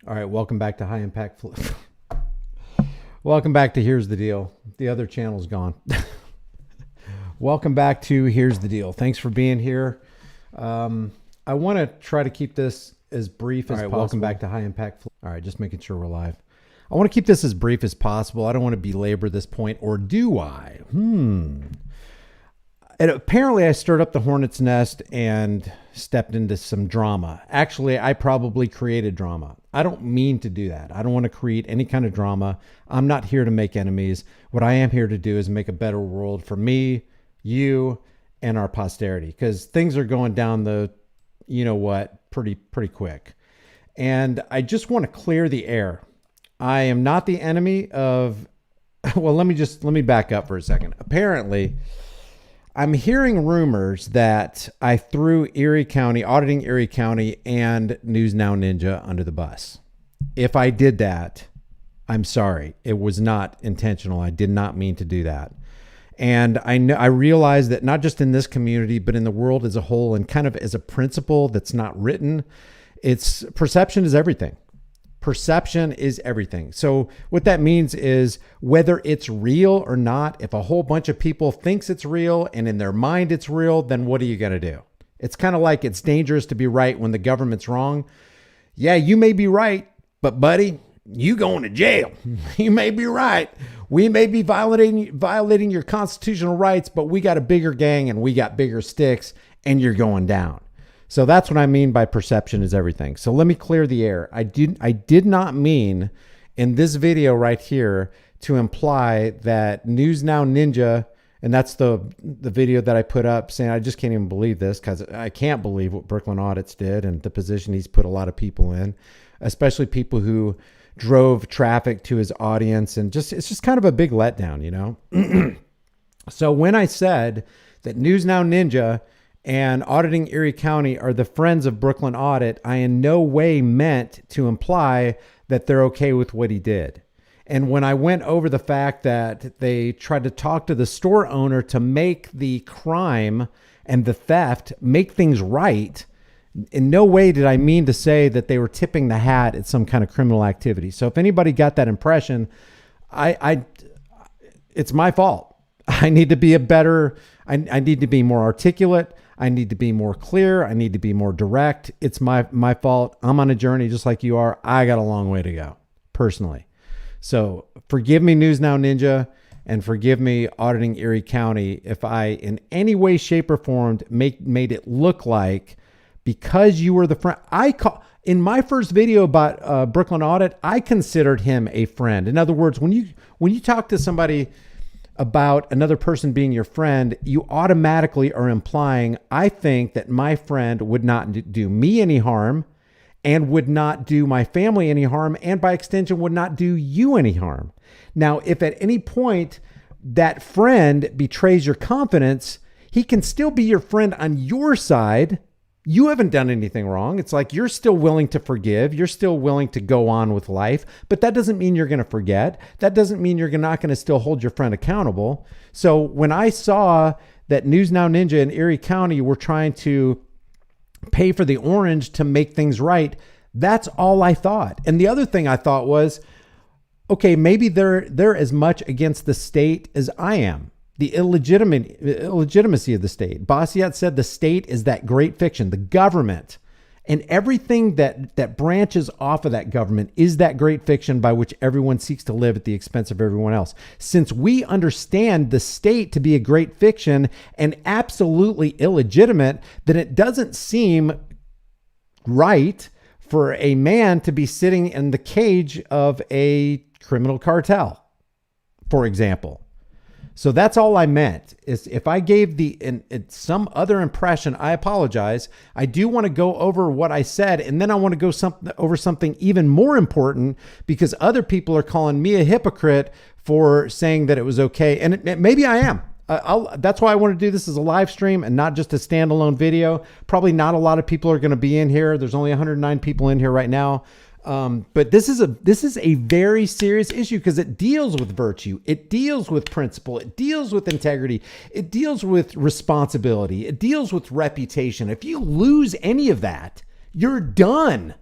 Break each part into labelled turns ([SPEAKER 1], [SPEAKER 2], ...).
[SPEAKER 1] All right, welcome back to High Impact. Welcome back to Here's the Deal. The other channel's gone. Welcome back to Here's the Deal. Thanks for being here. I want to try to keep this as brief as possible. Welcome back to High Impact. All right, just making sure we're live. I want to keep this as brief as possible. I don't want to belabor this point, or do I? And apparently I stirred up the hornet's nest and stepped into some drama. Actually, I probably created drama. I don't mean to do that. I don't want to create any kind of drama. I'm not here to make enemies. What I am here to do is make a better world for me, you, and our posterity, because things are going down the, you know what, pretty quick. And I just want to clear the air. I am not the enemy of, well, let me back up for a second. Apparently, I'm hearing rumors that I threw auditing Erie County and News Now Ninja under the bus. If I did that, I'm sorry. It was not intentional. I did not mean to do that. And I realize that not just in this community, but in the world as a whole, and kind of as a principle that's not written, it's perception is everything. Perception is everything. So what that means is whether it's real or not, if a whole bunch of people thinks it's real and in their mind it's real, then what are you going to do? It's kind of like it's dangerous to be right when the government's wrong. Yeah, you may be right, but buddy, you going to jail. You may be right. We may be violating your constitutional rights, but we got a bigger gang and we got bigger sticks and you're going down. So that's what I mean by perception is everything. So let me clear the air. I did not mean in this video right here to imply that News Now Ninja, and that's the video that I put up saying, I just can't even believe this, because I can't believe what Brooklyn Audits did and the position he's put a lot of people in, especially people who drove traffic to his audience. And it's just kind of a big letdown, you know? So when I said that News Now Ninja and auditing Erie County are the friends of Brooklyn Audit, I in no way meant to imply that they're okay with what he did. And when I went over the fact that they tried to talk to the store owner to make the crime and the theft, make things right, in no way did I mean to say that they were tipping the hat at some kind of criminal activity. So if anybody got that impression, it's my fault. I need to be I need to be more articulate. I need to be more clear. I need to be more direct. It's my fault. I'm on a journey just like you are. I got a long way to go, personally. So forgive me, News Now Ninja, and forgive me, auditing Erie County, if I in any way, shape, or form made it look like because you were the friend. In my first video about Brooklyn Audit, I considered him a friend. In other words, when you talk to somebody about another person being your friend, you automatically are implying, I think that my friend would not do me any harm and would not do my family any harm, and by extension would not do you any harm. Now, if at any point that friend betrays your confidence, he can still be your friend on your side. You haven't done anything wrong. It's like you're still willing to forgive. You're still willing to go on with life, but that doesn't mean you're going to forget. That doesn't mean you're not going to still hold your friend accountable. So when I saw that News Now Ninja and Erie County were trying to pay for the orange to make things right, that's all I thought. And the other thing I thought was, okay, maybe they're as much against the state as I am. The illegitimacy of the state. Bastiat said the state is that great fiction, the government, and everything that branches off of that government is that great fiction by which everyone seeks to live at the expense of everyone else. Since we understand the state to be a great fiction and absolutely illegitimate, then it doesn't seem right for a man to be sitting in the cage of a criminal cartel, for example. So that's all I meant. Is if I gave some other impression, I apologize. I do want to go over what I said, and then I want to go over something even more important, because other people are calling me a hypocrite for saying that it was okay, and maybe I am. That's why I want to do this as a live stream and not just a standalone video. Probably not a lot of people are going to be in here. There's only 109 people in here right now. But this is a very serious issue because it deals with virtue. It deals with principle. It deals with integrity. It deals with responsibility. It deals with reputation. If you lose any of that, you're done.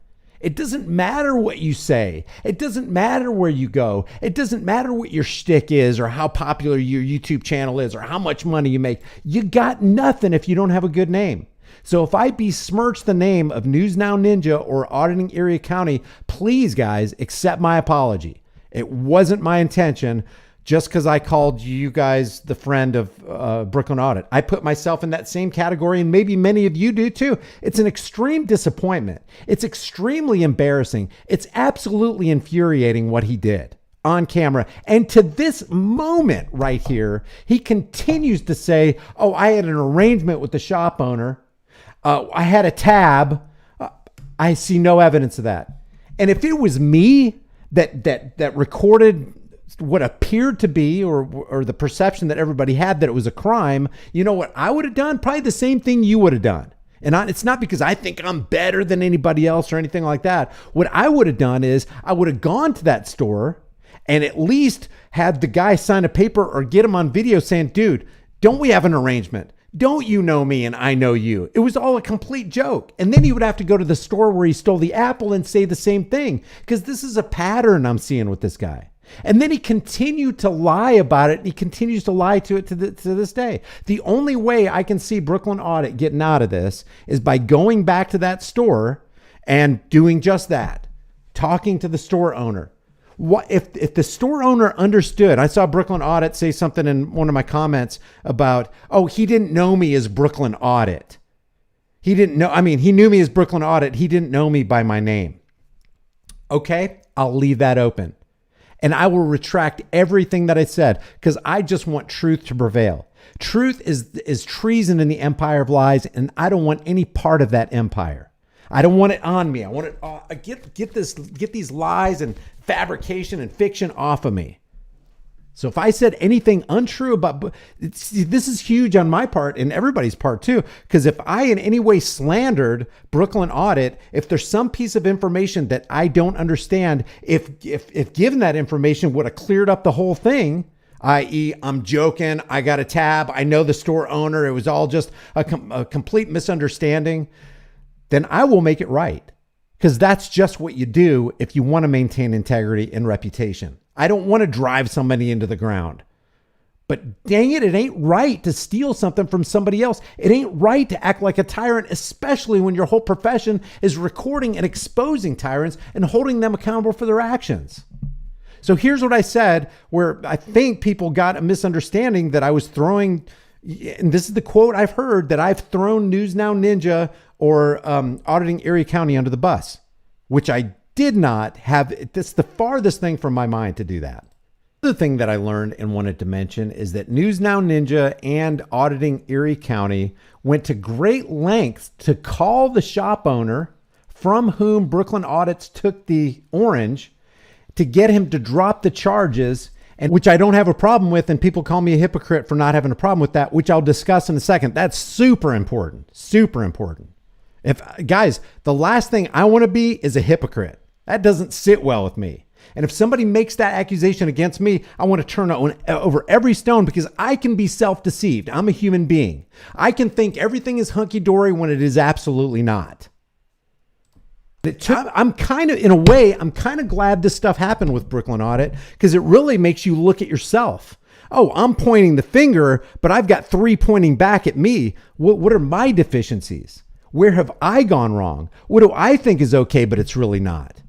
[SPEAKER 1] It doesn't matter what you say. It doesn't matter where you go. It doesn't matter what your shtick is or how popular your YouTube channel is or how much money you make. You got nothing if you don't have a good name. So if I besmirch the name of News Now Ninja or Auditing Erie County, please, guys, accept my apology. It wasn't my intention. Just because I called you guys the friend of Brooklyn Audit. I put myself in that same category, and maybe many of you do too. It's an extreme disappointment. It's extremely embarrassing. It's absolutely infuriating what he did on camera. And to this moment right here, he continues to say, oh, I had an arrangement with the shop owner. I had a tab. I see no evidence of that. And if it was me that recorded what appeared to be, or the perception that everybody had that it was a crime, you know what I would have done? Probably the same thing you would have done. And it's not because I think I'm better than anybody else or anything like that. What I would have done is I would have gone to that store and at least had the guy sign a paper or get him on video saying, dude, don't we have an arrangement? Don't you know me and I know you? It was all a complete joke. And then he would have to go to the store where he stole the apple and say the same thing, because this is a pattern I'm seeing with this guy. And then he continued to lie about it. He continues to lie to it to this day. The only way I can see Brooklyn Audit getting out of this is by going back to that store and doing just that, talking to the store owner. What if the store owner understood? I saw Brooklyn Audit say something in one of my comments about, oh, he didn't know me as Brooklyn Audit. He didn't know. I mean, he knew me as Brooklyn Audit. He didn't know me by my name. Okay, I'll leave that open. And I will retract everything that I said, because I just want truth to prevail. Truth is treason in the empire of lies, and I don't want any part of that empire. I don't want it on me. I want it. Get these lies and fabrication and fiction off of me. So if I said anything untrue about, this is huge on my part and everybody's part too, because if I in any way slandered Brooklyn Audit, if there's some piece of information that I don't understand, if given that information would have cleared up the whole thing, i.e. I'm joking, I got a tab, I know the store owner, it was all just a complete misunderstanding, then I will make it right. Because that's just what you do if you want to maintain integrity and reputation. I don't want to drive somebody into the ground. But dang it, it ain't right to steal something from somebody else. It ain't right to act like a tyrant, especially when your whole profession is recording and exposing tyrants and holding them accountable for their actions. So here's what I said, where I think people got a misunderstanding that I was throwing, and this is the quote I've heard, that I've thrown News Now Ninja or Auditing Erie County under the bus, which I did not have. It's the farthest thing from my mind to do that. The thing that I learned and wanted to mention is that News Now Ninja and Auditing Erie County went to great lengths to call the shop owner from whom Brooklyn Audits took the orange to get him to drop the charges, and which I don't have a problem with. And people call me a hypocrite for not having a problem with that, which I'll discuss in a second. That's super important, super important. Guys, the last thing I want to be is a hypocrite. That doesn't sit well with me. And if somebody makes that accusation against me, I want to turn over every stone, because I can be self-deceived. I'm a human being. I can think everything is hunky-dory when it is absolutely not. I'm kind of glad this stuff happened with Brooklyn Audit, because it really makes you look at yourself. Oh, I'm pointing the finger, but I've got three pointing back at me. What are my deficiencies? Where have I gone wrong? What do I think is okay, but it's really not?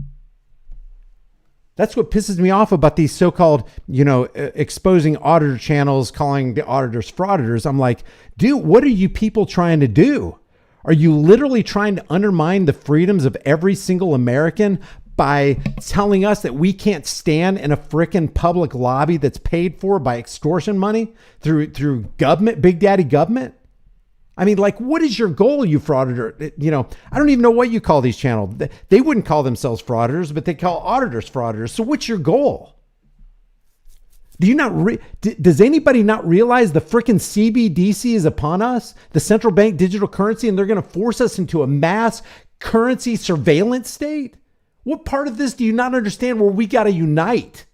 [SPEAKER 1] That's what pisses me off about these so-called, exposing auditor channels, calling the auditors frauditors. I'm like, dude, what are you people trying to do? Are you literally trying to undermine the freedoms of every single American by telling us that we can't stand in a frickin' public lobby that's paid for by extortion money through government, big daddy government? I mean, like, what is your goal, you frauditor? I don't even know what you call these channels. They wouldn't call themselves frauditors, but they call auditors frauditors. So what's your goal? Do you not does anybody not realize the frickin' CBDC is upon us, the central bank digital currency, and they're going to force us into a mass currency surveillance state? What part of this do you not understand where we got to unite?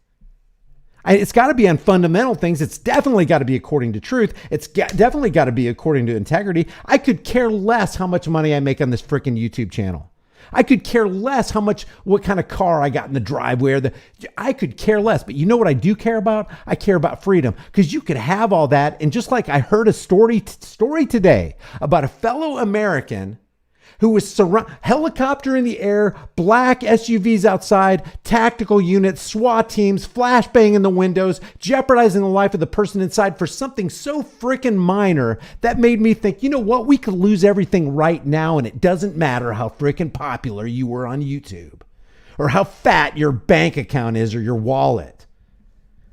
[SPEAKER 1] It's got to be on fundamental things. It's definitely got to be according to truth. It's definitely got to be according to integrity. I could care less how much money I make on this freaking YouTube channel. I could care less what kind of car I got in the driveway. I could care less. But you know what I do care about? I care about freedom, because you could have all that. And just like I heard a story today about a fellow American who was helicopter in the air, black SUVs outside, tactical units, SWAT teams, flashbang in the windows, jeopardizing the life of the person inside for something so freaking minor that made me think, you know what? We could lose everything right now, and it doesn't matter how freaking popular you were on YouTube or how fat your bank account is or your wallet,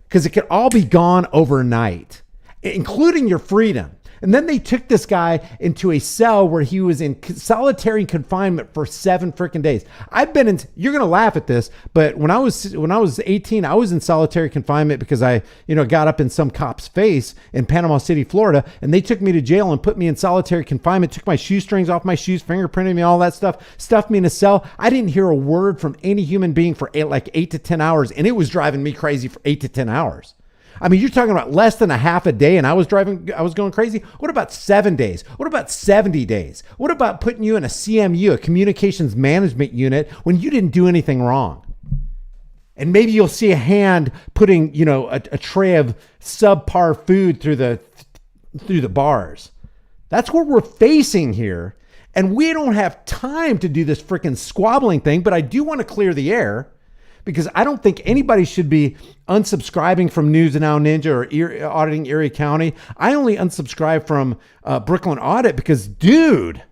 [SPEAKER 1] because it could all be gone overnight, including your freedom. And then they took this guy into a cell where he was in solitary confinement for 7 freaking days. I've been in, you're going to laugh at this, but when I was 18, I was in solitary confinement because I, got up in some cop's face in Panama City, Florida, and they took me to jail and put me in solitary confinement, took my shoestrings off my shoes, fingerprinted me, all that stuff, stuffed me in a cell. I didn't hear a word from any human being for 8 to 10 hours, and it was driving me crazy for 8 to 10 hours. I mean, you're talking about less than a half a day and I was going crazy. What about 7 days? What about 70 days? What about putting you in a CMU, a communications management unit, when you didn't do anything wrong? And maybe you'll see a hand putting, a tray of subpar food through the bars. That's what we're facing here. And we don't have time to do this freaking squabbling thing, but I do want to clear the air, because I don't think anybody should be unsubscribing from News Now Ninja or auditing Erie County. I only unsubscribe from Brooklyn Audit because, dude,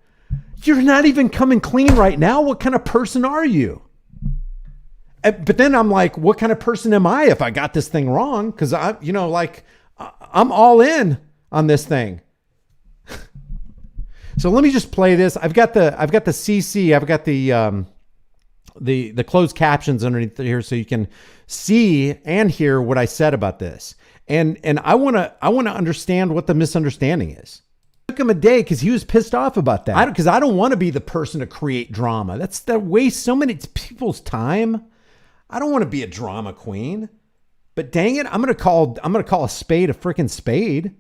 [SPEAKER 1] you're not even coming clean right now. What kind of person are you? But then I'm like, what kind of person am I if I got this thing wrong? Because I'm all in on this thing. So let me just play this. I've got the CC. I've got the closed captions underneath here, so you can see and hear what I said about this. And I want to understand what the misunderstanding is. It took him a day because he was pissed off about that. Because I don't want to be the person to create drama. That wastes so many people's time. I don't want to be a drama queen. But dang it, I'm gonna call a spade a freaking spade.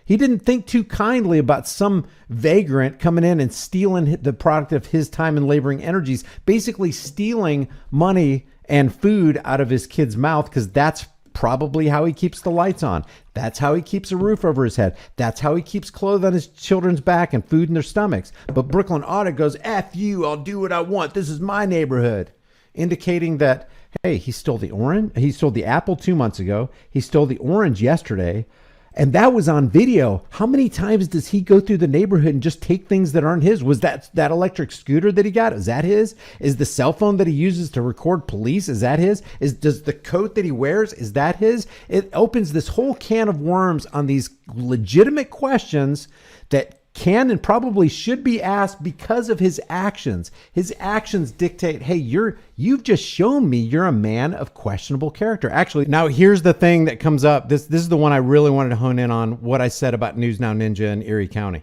[SPEAKER 1] He didn't think too kindly about some vagrant coming in and stealing the product of his time and laboring energies, basically stealing money and food out of his kid's mouth, because that's probably how he keeps the lights on. That's how he keeps a roof over his head. That's how he keeps clothes on his children's back and food in their stomachs. But Brooklyn Audit goes, F you, I'll do what I want. This is my neighborhood. Indicating that, hey, he stole the orange. He stole the apple 2 months ago. He stole the orange yesterday. And that was on video. How many times does he go through the neighborhood and just take things that aren't his? Was that electric scooter that he got? Is that his? Is the cell phone that he uses to record police? Is that his? Does the coat that he wears, is that his? It opens this whole can of worms on these legitimate questions that can and probably should be asked because of his actions. His actions dictate, hey, you've just shown me you're a man of questionable character. Actually, now here's the thing that comes up. This is the one I really wanted to hone in on, what I said about News Now Ninja in Erie County.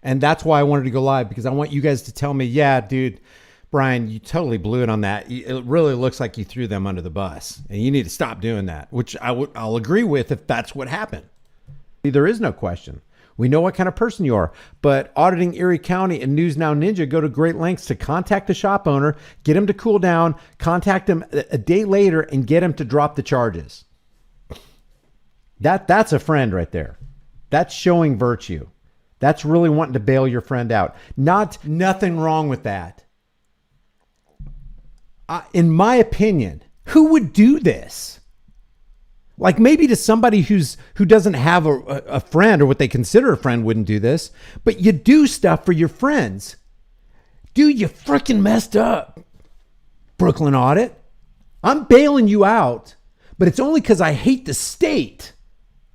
[SPEAKER 1] And that's why I wanted to go live, because I want you guys to tell me, yeah, dude, Brian, you totally blew it on that. It really looks like you threw them under the bus, and you need to stop doing that, which I'll agree with if that's what happened. There is no question. We know what kind of person you are, but Auditing Erie County and News Now Ninja go to great lengths to contact the shop owner, get him to cool down, contact him a day later, and get him to drop the charges. That's a friend right there. That's showing virtue. That's really wanting to bail your friend out. Nothing wrong with that. In my opinion, who would do this? Like, maybe to somebody who doesn't have a friend, or what they consider a friend, wouldn't do this, but you do stuff for your friends. Dude, you freaking messed up, Brooklyn Audit. I'm bailing you out, but it's only because I hate the state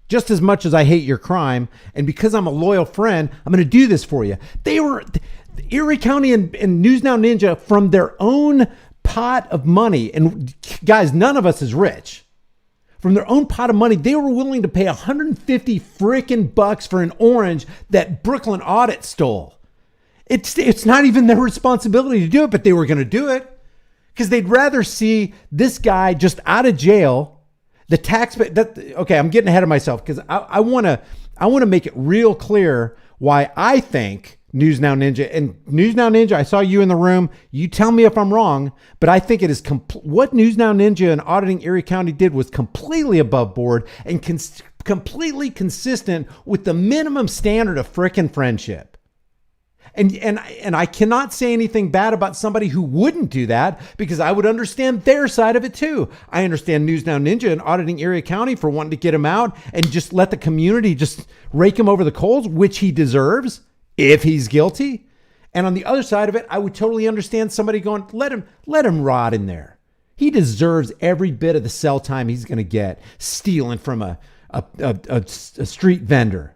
[SPEAKER 1] just as much as I hate your crime. And because I'm a loyal friend, I'm going to do this for you. Erie County and News Now Ninja, from their own pot of money. And guys, none of us is rich. From their own pot of money, they were willing to pay $150 freaking bucks for an orange that Brooklyn Audit stole. It's not even their responsibility to do it, but they were going to do it because they'd rather see this guy just out of jail. The taxpayer. Okay, I'm getting ahead of myself because I want to make it real clear why I think News Now Ninja. And News Now Ninja, I saw you in the room. You tell me if I'm wrong, but I think it is what News Now Ninja and auditing Erie County did was completely above board and completely consistent with the minimum standard of frickin' friendship. And I cannot say anything bad about somebody who wouldn't do that, because I would understand their side of it too. I understand News Now Ninja and auditing Erie County for wanting to get him out and just let the community just rake him over the coals, which he deserves if he's guilty. And on the other side of it, I would totally understand somebody going, let him rot in there. He deserves every bit of the cell time he's going to get stealing from a street vendor,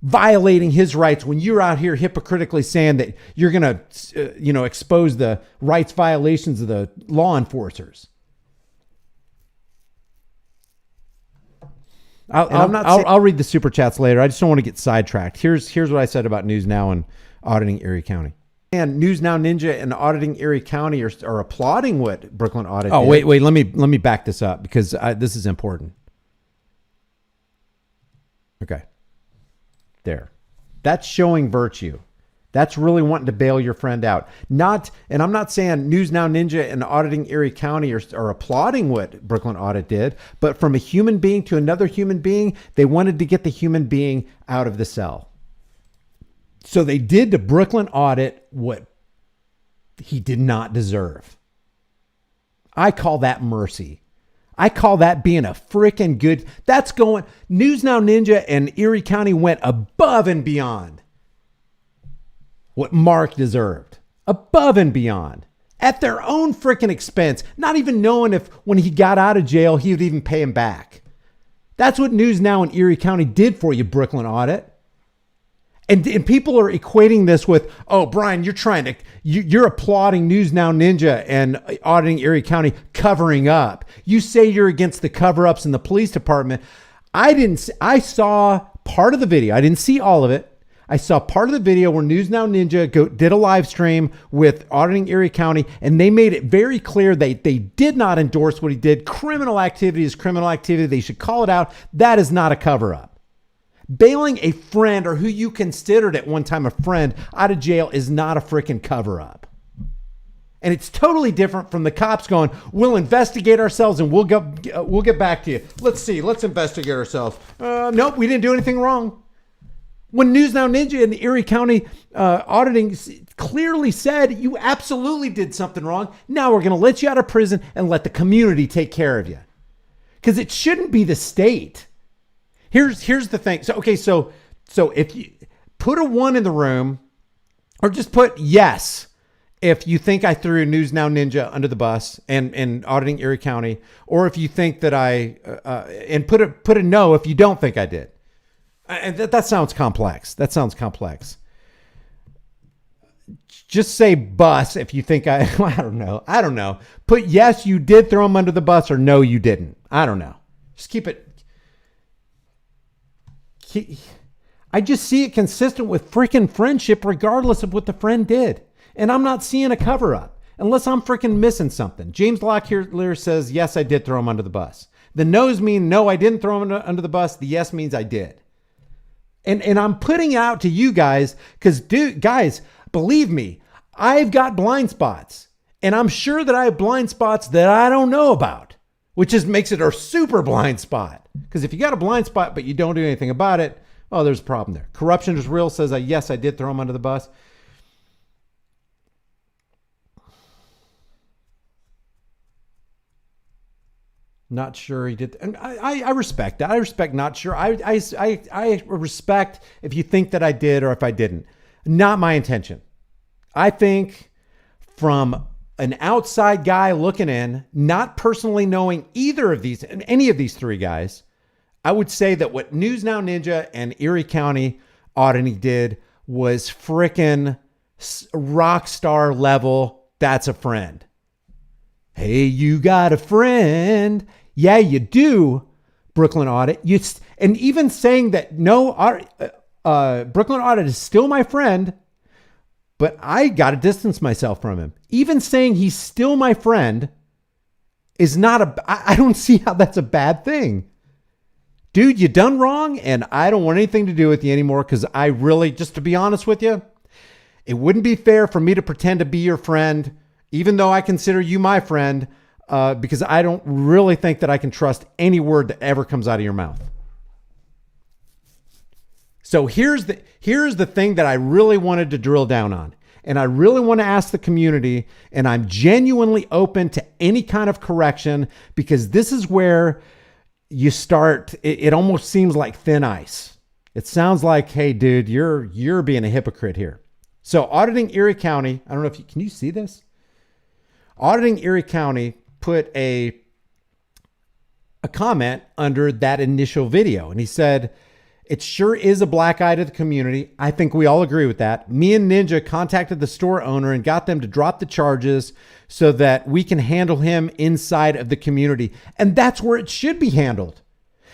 [SPEAKER 1] violating his rights when you're out here hypocritically saying that you're going to, expose the rights violations of the law enforcers. I'll read the super chats later. I just don't want to get sidetracked. Here's what I said about News Now and auditing Erie County. And News Now Ninja and auditing Erie County are applauding what Brooklyn Audit did. Wait. Let me back this up, because this is important. Okay. There. That's showing virtue. That's really wanting to bail your friend out. And I'm not saying News Now Ninja and auditing Erie County are applauding what Brooklyn Audit did, but from a human being to another human being, they wanted to get the human being out of the cell. So they did to Brooklyn Audit what he did not deserve. I call that mercy. I call that being a freaking good. That's going. News Now Ninja and Erie County went above and beyond what Mark deserved. Above and beyond. At their own freaking expense. Not even knowing if when he got out of jail, he would even pay him back. That's what News Now and Erie County did for you, Brooklyn Audit. And people are equating this with, oh, Brian, you're applauding News Now Ninja and auditing Erie County covering up. You say you're against the cover-ups in the police department. I saw part of the video. I didn't see all of it. I saw part of the video where News Now Ninja did a live stream with auditing Erie County, and they made it very clear they did not endorse what he did. Criminal activity is criminal activity. They should call it out. That is not a cover-up. Bailing a friend, or who you considered at one time a friend, out of jail is not a freaking cover-up. And it's totally different from the cops going, we'll investigate ourselves and we'll get back to you. Let's see. Let's investigate ourselves. Nope, we didn't do anything wrong. When News Now Ninja and the Erie County auditing clearly said you absolutely did something wrong, now we're going to let you out of prison and let the community take care of you. Because it shouldn't be the state. Here's the thing. So if you put a 1 in the room, or just put yes if you think I threw News Now Ninja under the bus and auditing Erie County, or if you think that and put a no if you don't think I did. And that sounds complex. Just say bus if you think I don't know. Put yes, you did throw him under the bus, or no, you didn't. I don't know. Just keep it. I just see it consistent with freaking friendship, regardless of what the friend did. And I'm not seeing a cover up unless I'm freaking missing something. James Locklear says, yes, I did throw him under the bus. The no's mean, no, I didn't throw him under the bus. The yes means I did. And I'm putting it out to you guys because, guys, believe me, I've got blind spots. And I'm sure that I have blind spots that I don't know about, which just makes it a super blind spot. Because if you got a blind spot, but you don't do anything about it, oh, there's a problem there. Corruption is real says, yes, I did throw him under the bus. Not sure he did. And I respect that. I respect not sure. I respect if you think that I did or if I didn't. Not my intention. I think from an outside guy looking in, not personally knowing any of these three guys, I would say that what News Now Ninja and Erie County auditing did was frickin' rock star level. That's a friend. Hey, you got a friend. Yeah, you do, Brooklyn Audit. And even saying that, no, Brooklyn Audit is still my friend, but I got to distance myself from him. Even saying he's still my friend is not I don't see how that's a bad thing. Dude, you done wrong, and I don't want anything to do with you anymore because I really, just to be honest with you, It wouldn't be fair for me to pretend to be your friend, even though I consider you my friend, because I don't really think that I can trust any word that ever comes out of your mouth. So here's the thing that I really wanted to drill down on. And I really want to ask the community, and I'm genuinely open to any kind of correction, because this is where you start. It almost seems like thin ice. It sounds like, hey, dude, you're being a hypocrite here. So auditing Erie County, I don't know if can you see this? Auditing Erie County put a comment under that initial video. And he said, it sure is a black eye to the community. I think we all agree with that. Me and Ninja contacted the store owner and got them to drop the charges so that we can handle him inside of the community. And that's where it should be handled.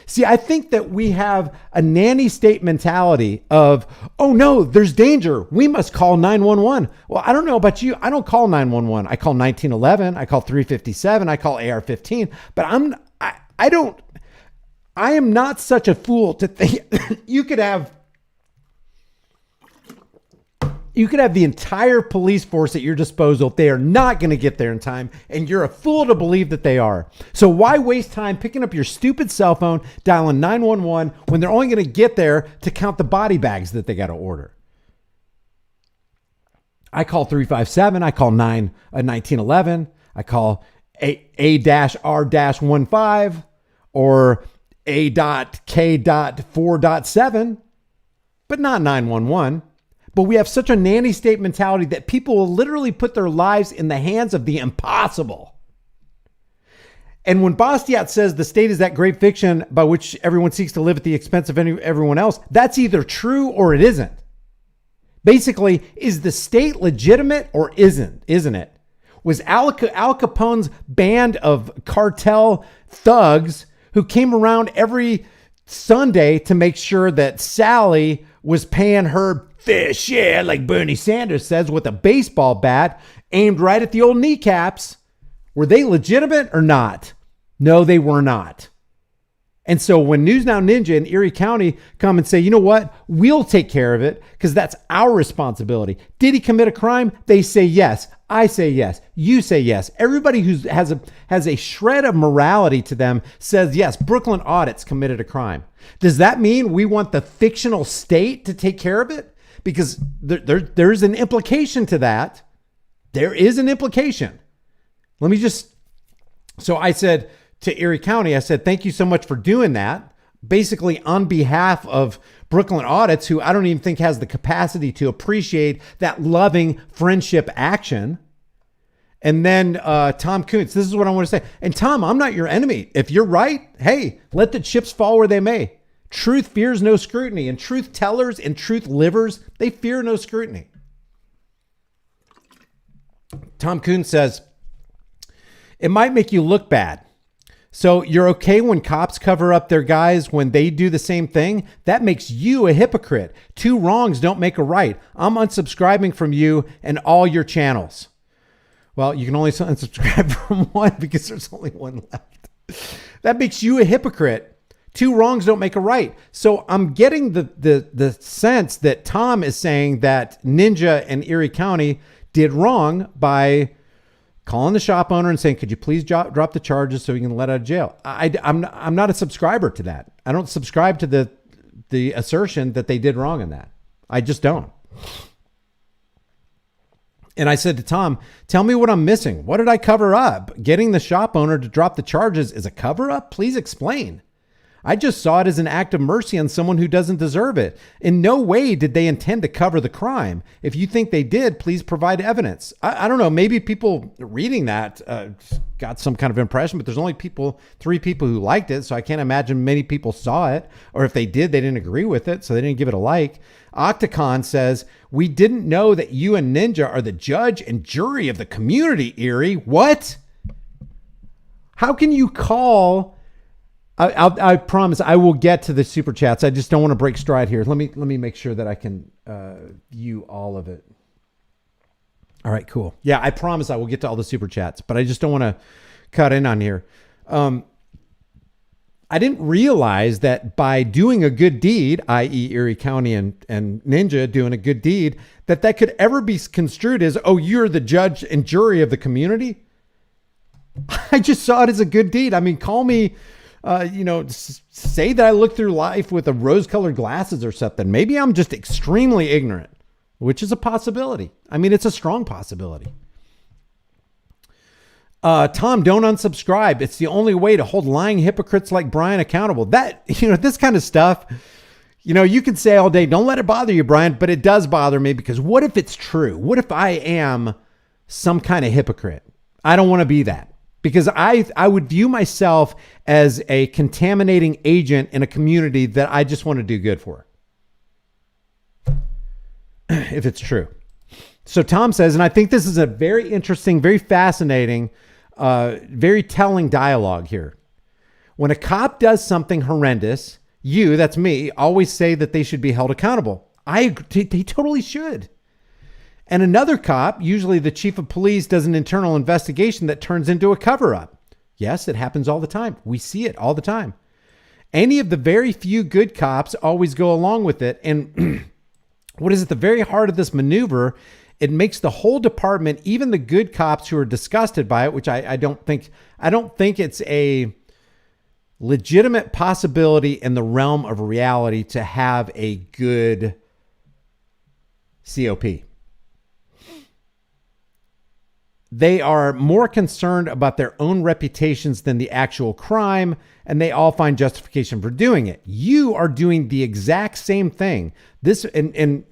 [SPEAKER 1] See, I think that we have a nanny state mentality of, oh no, there's danger, we must call 911. Well, I don't know about you. I don't call 911. I call 1911. I call 357. I call AR-15. But I am not such a fool to think you could have the entire police force at your disposal. They are not going to get there in time, and you're a fool to believe that they are. So why waste time picking up your stupid cell phone, dialing 911 when they're only going to get there to count the body bags that they got to order? I call 357. I call 1911. I call A-R-15 or A.K.4.7, but not 911. But we have such a nanny state mentality that people will literally put their lives in the hands of the impossible. And when Bastiat says the state is that great fiction by which everyone seeks to live at the expense of everyone else, that's either true or it isn't. Basically, is the state legitimate or isn't it? Was Al Capone's band of cartel thugs who came around every Sunday to make sure that Sally was paying her fair share, like Bernie Sanders says, with a baseball bat aimed right at the old kneecaps? Were they legitimate or not? No, they were not. And so when News Now Ninja in Erie County come and say, you know what, we'll take care of it because that's our responsibility. Did he commit a crime? They say yes. I say yes. You say yes. Everybody who has a shred of morality to them says yes. Brooklyn Audits committed a crime. Does that mean we want the fictional state to take care of it? Because there's an implication to that. There is an implication. So I said to Erie County, I said, thank you so much for doing that. Basically on behalf of Brooklyn Audits, who I don't even think has the capacity to appreciate that loving friendship action. And then Tom Kuntz, this is what I want to say. And Tom, I'm not your enemy. If you're right, hey, let the chips fall where they may. Truth fears no scrutiny, and truth tellers and truth livers, they fear no scrutiny. Tom Kuhn says, it might make you look bad. So you're okay when cops cover up their guys when they do the same thing? That makes you a hypocrite. Two wrongs don't make a right. I'm unsubscribing from you and all your channels. Well, you can only unsubscribe from one because there's only one left. That makes you a hypocrite. Two wrongs don't make a right. So I'm getting the sense that Tom is saying that Ninja and Erie County did wrong by calling the shop owner and saying, could you please drop the charges so we can let out of jail? I'm not a subscriber to that. I don't subscribe to the assertion that they did wrong in that. I just don't. And I said to Tom, tell me what I'm missing. What did I cover up? Getting the shop owner to drop the charges is a cover up? Please explain. I just saw it as an act of mercy on someone who doesn't deserve it. In no way did they intend to cover the crime. If you think they did, please provide evidence. I don't know. Maybe people reading that got some kind of impression, but there's only 3 people who liked it. So I can't imagine many people saw it. Or if they did, they didn't agree with it. So they didn't give it a like. Octacon says, we didn't know that you and Ninja are the judge and jury of the community, Erie. What? How can you call... I promise I will get to the super chats. I just don't want to break stride here. Let me make sure that I can view all of it. All right, cool. Yeah, I promise I will get to all the super chats, but I just don't want to cut in on here. I didn't realize that by doing a good deed, i.e. Erie County and Ninja doing a good deed, that could ever be construed as, oh, you're the judge and jury of the community. I just saw it as a good deed. I mean, call me, say that I look through life with a rose-colored glasses or something. Maybe I'm just extremely ignorant, which is a possibility. I mean, it's a strong possibility. Tom, don't unsubscribe. It's the only way to hold lying hypocrites like Brian accountable. That, this kind of stuff, you can say all day, don't let it bother you, Brian, but it does bother me because what if it's true? What if I am some kind of hypocrite? I don't want to be that because I would view myself as a contaminating agent in a community that I just want to do good for. If it's true. So Tom says, and I think this is a very interesting, very fascinating, very telling dialogue here. When a cop does something horrendous, that's me, always say that they should be held accountable. I agree, they totally should. And another cop, usually the chief of police, does an internal investigation that turns into a cover-up. Yes, it happens all the time. We see it all the time. Any of the very few good cops always go along with it. And what is at the very heart of this maneuver, it makes the whole department, even the good cops who are disgusted by it, which I don't think it's a legitimate possibility in the realm of reality to have a good COP. They are more concerned about their own reputations than the actual crime, and they all find justification for doing it. You are doing the exact same thing. This and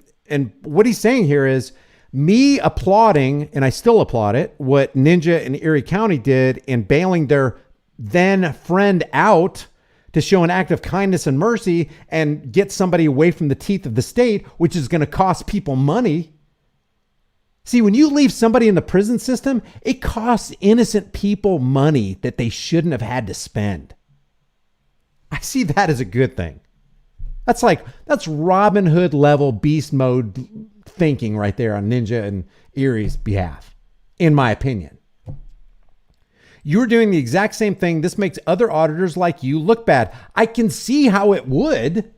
[SPEAKER 1] what he's saying here is me applauding, and I still applaud it, what Ninja and Erie County did in bailing their then friend out to show an act of kindness and mercy and get somebody away from the teeth of the state, which is going to cost people money. See, when you leave somebody in the prison system, it costs innocent people money that they shouldn't have had to spend. I see that as a good thing. That's Robin Hood level beast mode thinking right there on Ninja and Erie's behalf, in my opinion. You're doing the exact same thing. This makes other auditors like you look bad. I can see how it would.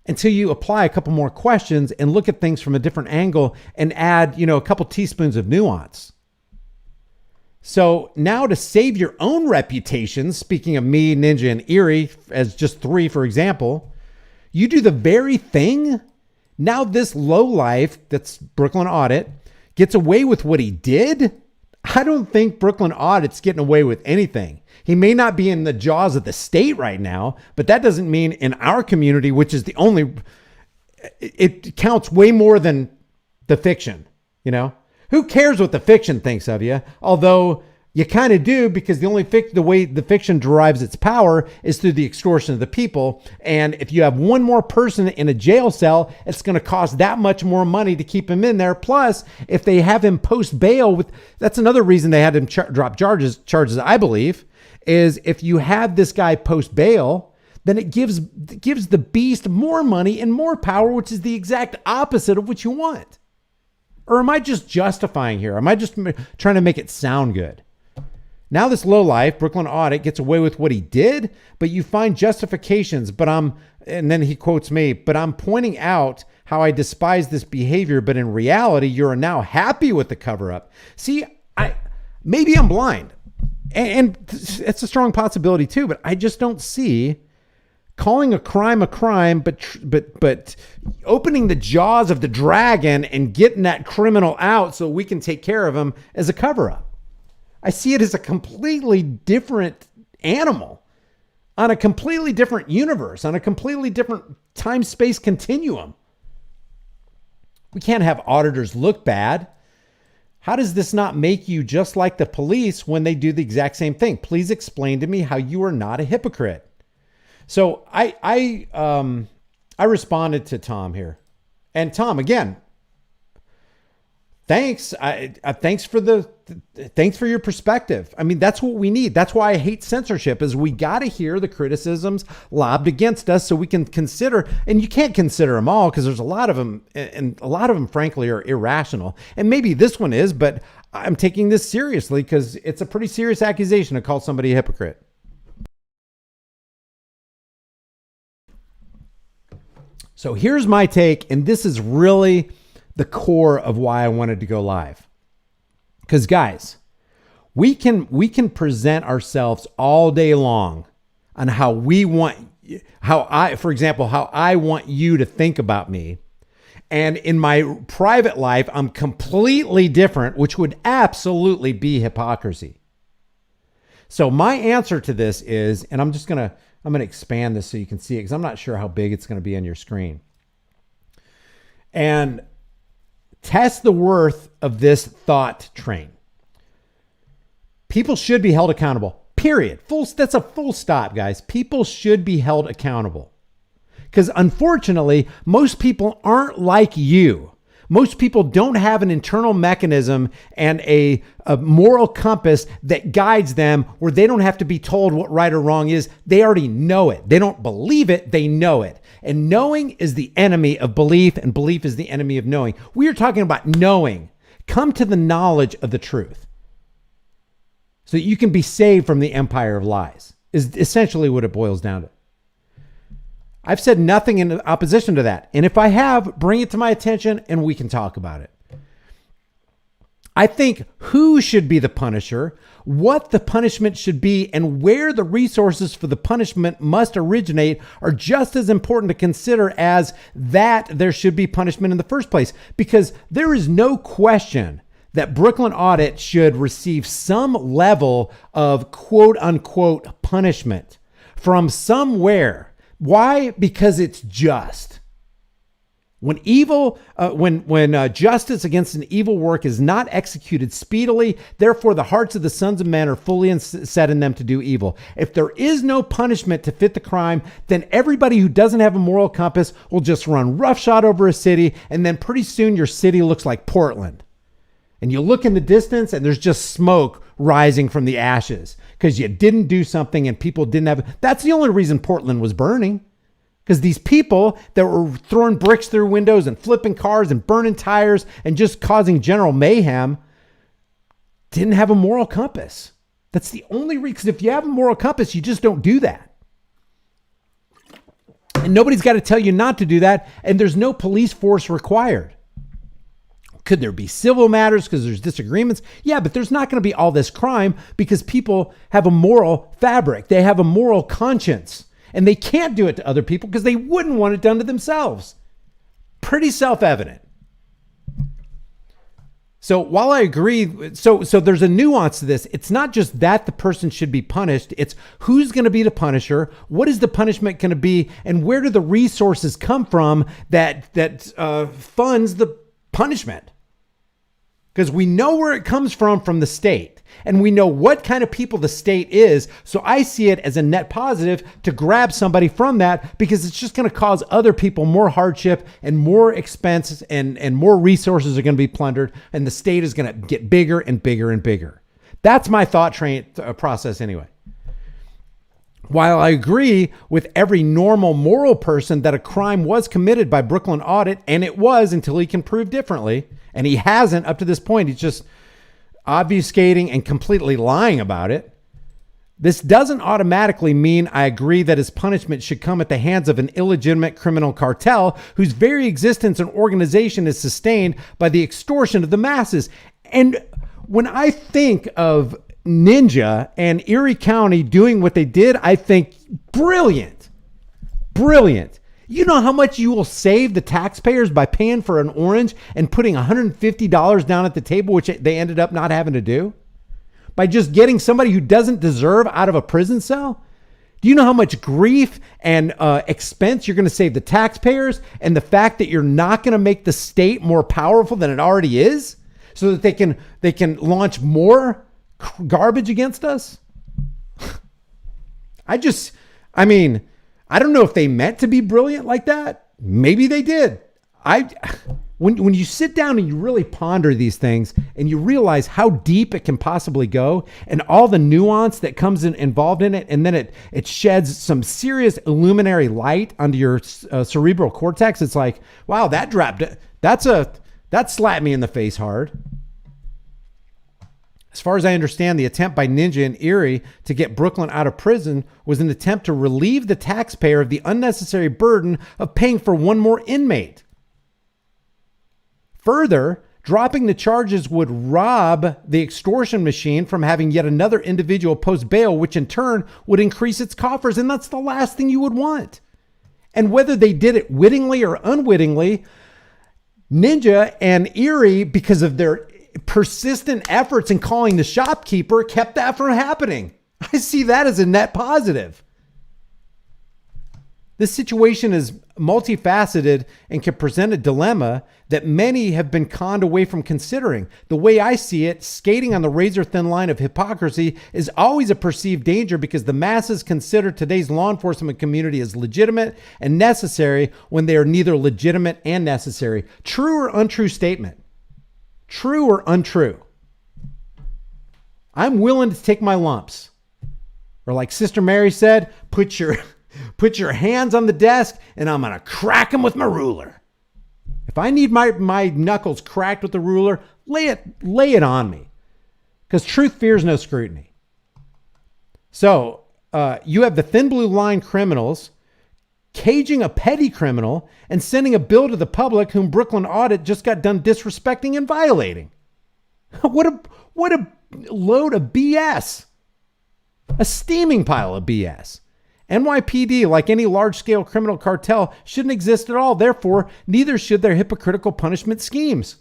[SPEAKER 1] Until you apply a couple more questions and look at things from a different angle and add, a couple teaspoons of nuance. So now to save your own reputation, speaking of me, Ninja, and Erie, as just three, for example, you do the very thing. Now this lowlife, that's Brooklyn Audit, gets away with what he did. I don't think Brooklyn Audit's getting away with anything. He may not be in the jaws of the state right now, but that doesn't mean in our community, which is it counts way more than the fiction, Who cares what the fiction thinks of you? Although you kind of do, because the way the fiction derives its power is through the extortion of the people. And if you have one more person in a jail cell, it's going to cost that much more money to keep him in there. Plus, if they have him post bail, that's another reason they had him drop charges, I believe, is if you have this guy post bail, then it gives the beast more money and more power, which is the exact opposite of what you want. Or am I just justifying here? Am I just trying to make it sound good? Now this lowlife, Brooklyn Audit, gets away with what he did, but you find justifications, and then he quotes me, but I'm pointing out how I despise this behavior, but in reality, you're now happy with the cover-up. See, maybe I'm blind, and it's a strong possibility too, but I just don't see calling a crime, but opening the jaws of the dragon and getting that criminal out so we can take care of him as a cover-up. I see it as a completely different animal on a completely different universe, on a completely different time-space continuum. We can't have auditors look bad. How does this not make you just like the police when they do the exact same thing? Please explain to me how you are not a hypocrite. So I responded to Tom here, and Tom, again, thanks. Thanks for your perspective. I mean, that's what we need. That's why I hate censorship, is we got to hear the criticisms lobbed against us so we can consider, and you can't consider them all because there's a lot of them, and a lot of them, frankly, are irrational. And maybe this one is, but I'm taking this seriously because it's a pretty serious accusation to call somebody a hypocrite. So here's my take, and this is really the core of why I wanted to go live. Because guys, we can present ourselves all day long on how we want, for example, how I want you to think about me. And in my private life, I'm completely different, which would absolutely be hypocrisy. So my answer to this is, and I'm going to expand this so you can see it because I'm not sure how big it's going to be on your screen. And test the worth of this thought train. People should be held accountable. Period. That's a full stop, guys. People should be held accountable. Because unfortunately, most people aren't like you. Most people don't have an internal mechanism and a moral compass that guides them where they don't have to be told what right or wrong is. They already know it. They don't believe it. They know it. And knowing is the enemy of belief, and belief is the enemy of knowing. We are talking about knowing. Come to the knowledge of the truth so that you can be saved from the empire of lies is essentially what it boils down to. I've said nothing in opposition to that. And if I have, bring it to my attention and we can talk about it. I think who should be the punisher, what the punishment should be, and where the resources for the punishment must originate are just as important to consider as that there should be punishment in the first place. Because there is no question that Brooklyn Audit should receive some level of quote unquote punishment from somewhere. Why? Because it's just. When justice against an evil work is not executed speedily, therefore the hearts of the sons of men are fully set in them to do evil. If there is no punishment to fit the crime, then everybody who doesn't have a moral compass will just run roughshod over a city, and then pretty soon your city looks like Portland. And you look in the distance and there's just smoke rising from the ashes because you didn't do something and people didn't have. That's the only reason Portland was burning. Because these people that were throwing bricks through windows and flipping cars and burning tires and just causing general mayhem didn't have a moral compass. That's the only reason. Because if you have a moral compass, you just don't do that. And nobody's got to tell you not to do that. And there's no police force required. Could there be civil matters because there's disagreements? Yeah, but there's not going to be all this crime because people have a moral fabric. They have a moral conscience. And they can't do it to other people because they wouldn't want it done to themselves. Pretty self-evident. So while I agree, so there's a nuance to this. It's not just that the person should be punished. It's who's going to be the punisher, what is the punishment going to be, and where do the resources come from that funds the punishment? Because we know where it comes from the state. And we know what kind of people the state is. So I see it as a net positive to grab somebody from that because it's just going to cause other people more hardship and more expense and more resources are going to be plundered. And the state is going to get bigger and bigger and bigger. That's my thought process anyway. While I agree with every normal moral person that a crime was committed by Brooklyn Audit, and it was until he can prove differently, and he hasn't up to this point, he's just obfuscating and completely lying about it. This doesn't automatically mean I agree that his punishment should come at the hands of an illegitimate criminal cartel whose very existence and organization is sustained by the extortion of the masses. And when I think of Ninja and Erie County doing what they did, I think brilliant. You know how much you will save the taxpayers by paying for an orange and putting $150 down at the table, which they ended up not having to do? By just getting somebody who doesn't deserve out of a prison cell? Do you know how much grief and expense you're going to save the taxpayers, and the fact that you're not going to make the state more powerful than it already is so that they can launch more garbage against us? I don't know if they meant to be brilliant like that. Maybe they did. When you sit down and you really ponder these things and you realize how deep it can possibly go and all the nuance that comes involved in it, and then it sheds some serious illuminary light onto your cerebral cortex, it's like, wow, that slapped me in the face hard. As far as I understand, the attempt by Ninja and Erie to get Brooklyn out of prison was an attempt to relieve the taxpayer of the unnecessary burden of paying for one more inmate. Further, dropping the charges would rob the extortion machine from having yet another individual post bail, which in turn would increase its coffers. And that's the last thing you would want. And whether they did it wittingly or unwittingly, Ninja and Erie, because of their persistent efforts in calling the shopkeeper, kept that from happening. I see that as a net positive. This situation is multifaceted and can present a dilemma that many have been conned away from considering. The way I see it, skating on the razor-thin line of hypocrisy is always a perceived danger because the masses consider today's law enforcement community as legitimate and necessary when they are neither legitimate and necessary. True or untrue statement? True or untrue? I'm willing to take my lumps. Or like Sister Mary said, put your hands on the desk and I'm going to crack them with my ruler. If I need my knuckles cracked with the ruler, lay it on me. Because truth fears no scrutiny. So you have the thin blue line criminals caging a petty criminal and sending a bill to the public whom Brooklyn Audit just got done disrespecting and violating. What a load of BS. A steaming pile of BS. NYPD, like any large-scale criminal cartel, shouldn't exist at all. Therefore, neither should their hypocritical punishment schemes.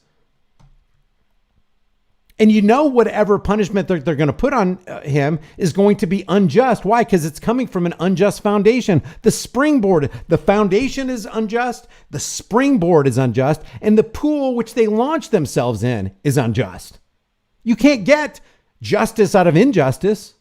[SPEAKER 1] And you know whatever punishment they're going to put on him is going to be unjust. Why? Because it's coming from an unjust foundation. The springboard, the foundation is unjust, the springboard is unjust, and the pool which they launched themselves in is unjust. You can't get justice out of injustice.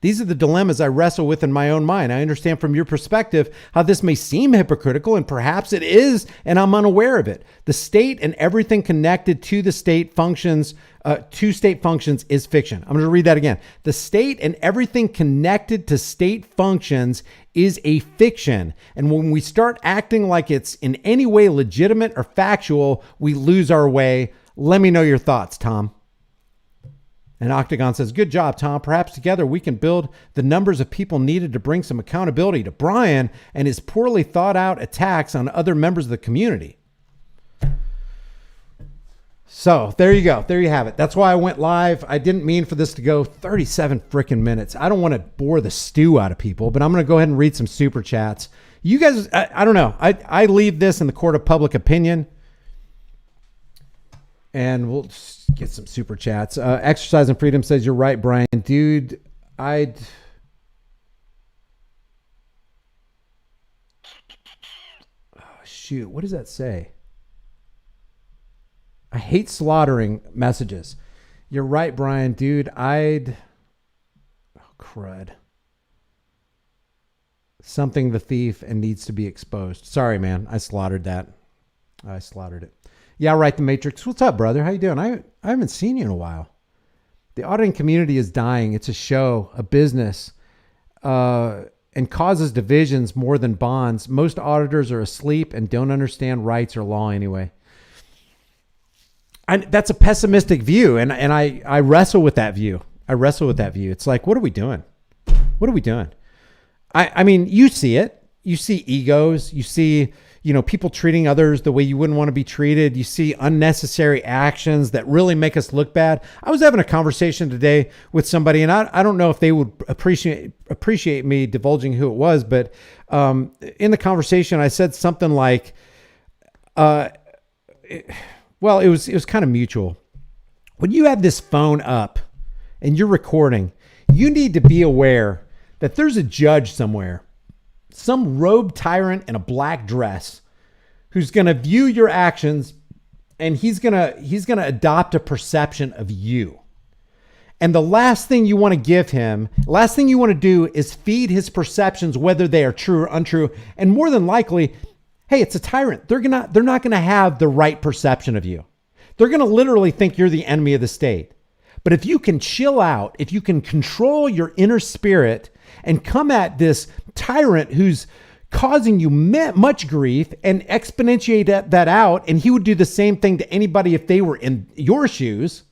[SPEAKER 1] These are the dilemmas I wrestle with in my own mind. I understand from your perspective how this may seem hypocritical, and perhaps it is, and I'm unaware of it. The state and everything connected to the state functions, is fiction. I'm going to read that again. The state and everything connected to state functions is a fiction. And when we start acting like it's in any way legitimate or factual, we lose our way. Let me know your thoughts, Tom. And Octagon says, good job, Tom. Perhaps together we can build the numbers of people needed to bring some accountability to Brian and his poorly thought out attacks on other members of the community. So there you go. There you have it. That's why I went live. I didn't mean for this to go 37 freaking minutes. I don't want to bore the stew out of people, but I'm going to go ahead and read some super chats. You guys, I don't know. I leave this in the court of public opinion. And we'll get some super chats. Exercise and Freedom says, you're right, Brian. Dude, shoot, what does that say? I hate slaughtering messages. You're right, Brian. Dude, oh, crud. Something the thief and needs to be exposed. Sorry, man. I slaughtered that. I slaughtered it. Yeah, right, The Matrix. What's up, brother? How you doing? I haven't seen you in a while. The auditing community is dying. It's a show, a business, and causes divisions more than bonds. Most auditors are asleep and don't understand rights or law anyway. That's a pessimistic view, and I wrestle with that view. It's like, what are we doing? What are we doing? I mean, you see it. You see egos. You see, people treating others the way you wouldn't want to be treated. You see unnecessary actions that really make us look bad. I was having a conversation today with somebody, and I don't know if they would appreciate me divulging who it was, but in the conversation, I said something like, it was kind of mutual. When you have this phone up and you're recording, you need to be aware that there's a judge somewhere, some robed tyrant in a black dress, who's going to view your actions, and he's going to adopt a perception of you. And the last thing you want to give him, last thing you want to do is feed his perceptions, whether they are true or untrue. And more than likely, hey, it's a tyrant. They're not going to have the right perception of you. They're going to literally think you're the enemy of the state. But if you can chill out, if you can control your inner spirit and come at this tyrant who's causing you much grief and exponentiate that out, and he would do the same thing to anybody if they were in your shoes,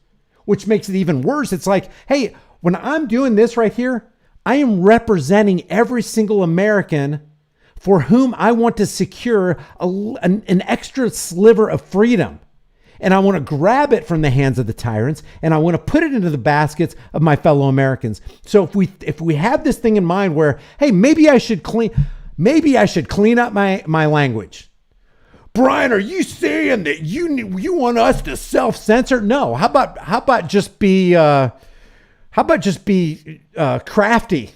[SPEAKER 1] which makes it even worse. It's like, hey, when I'm doing this right here, I am representing every single American for whom I want to secure an extra sliver of freedom. And I want to grab it from the hands of the tyrants, and I want to put it into the baskets of my fellow Americans. So if we have this thing in mind where, hey, maybe I should clean up my language. Brian, are you saying that you want us to self-censor? No. How about just be crafty?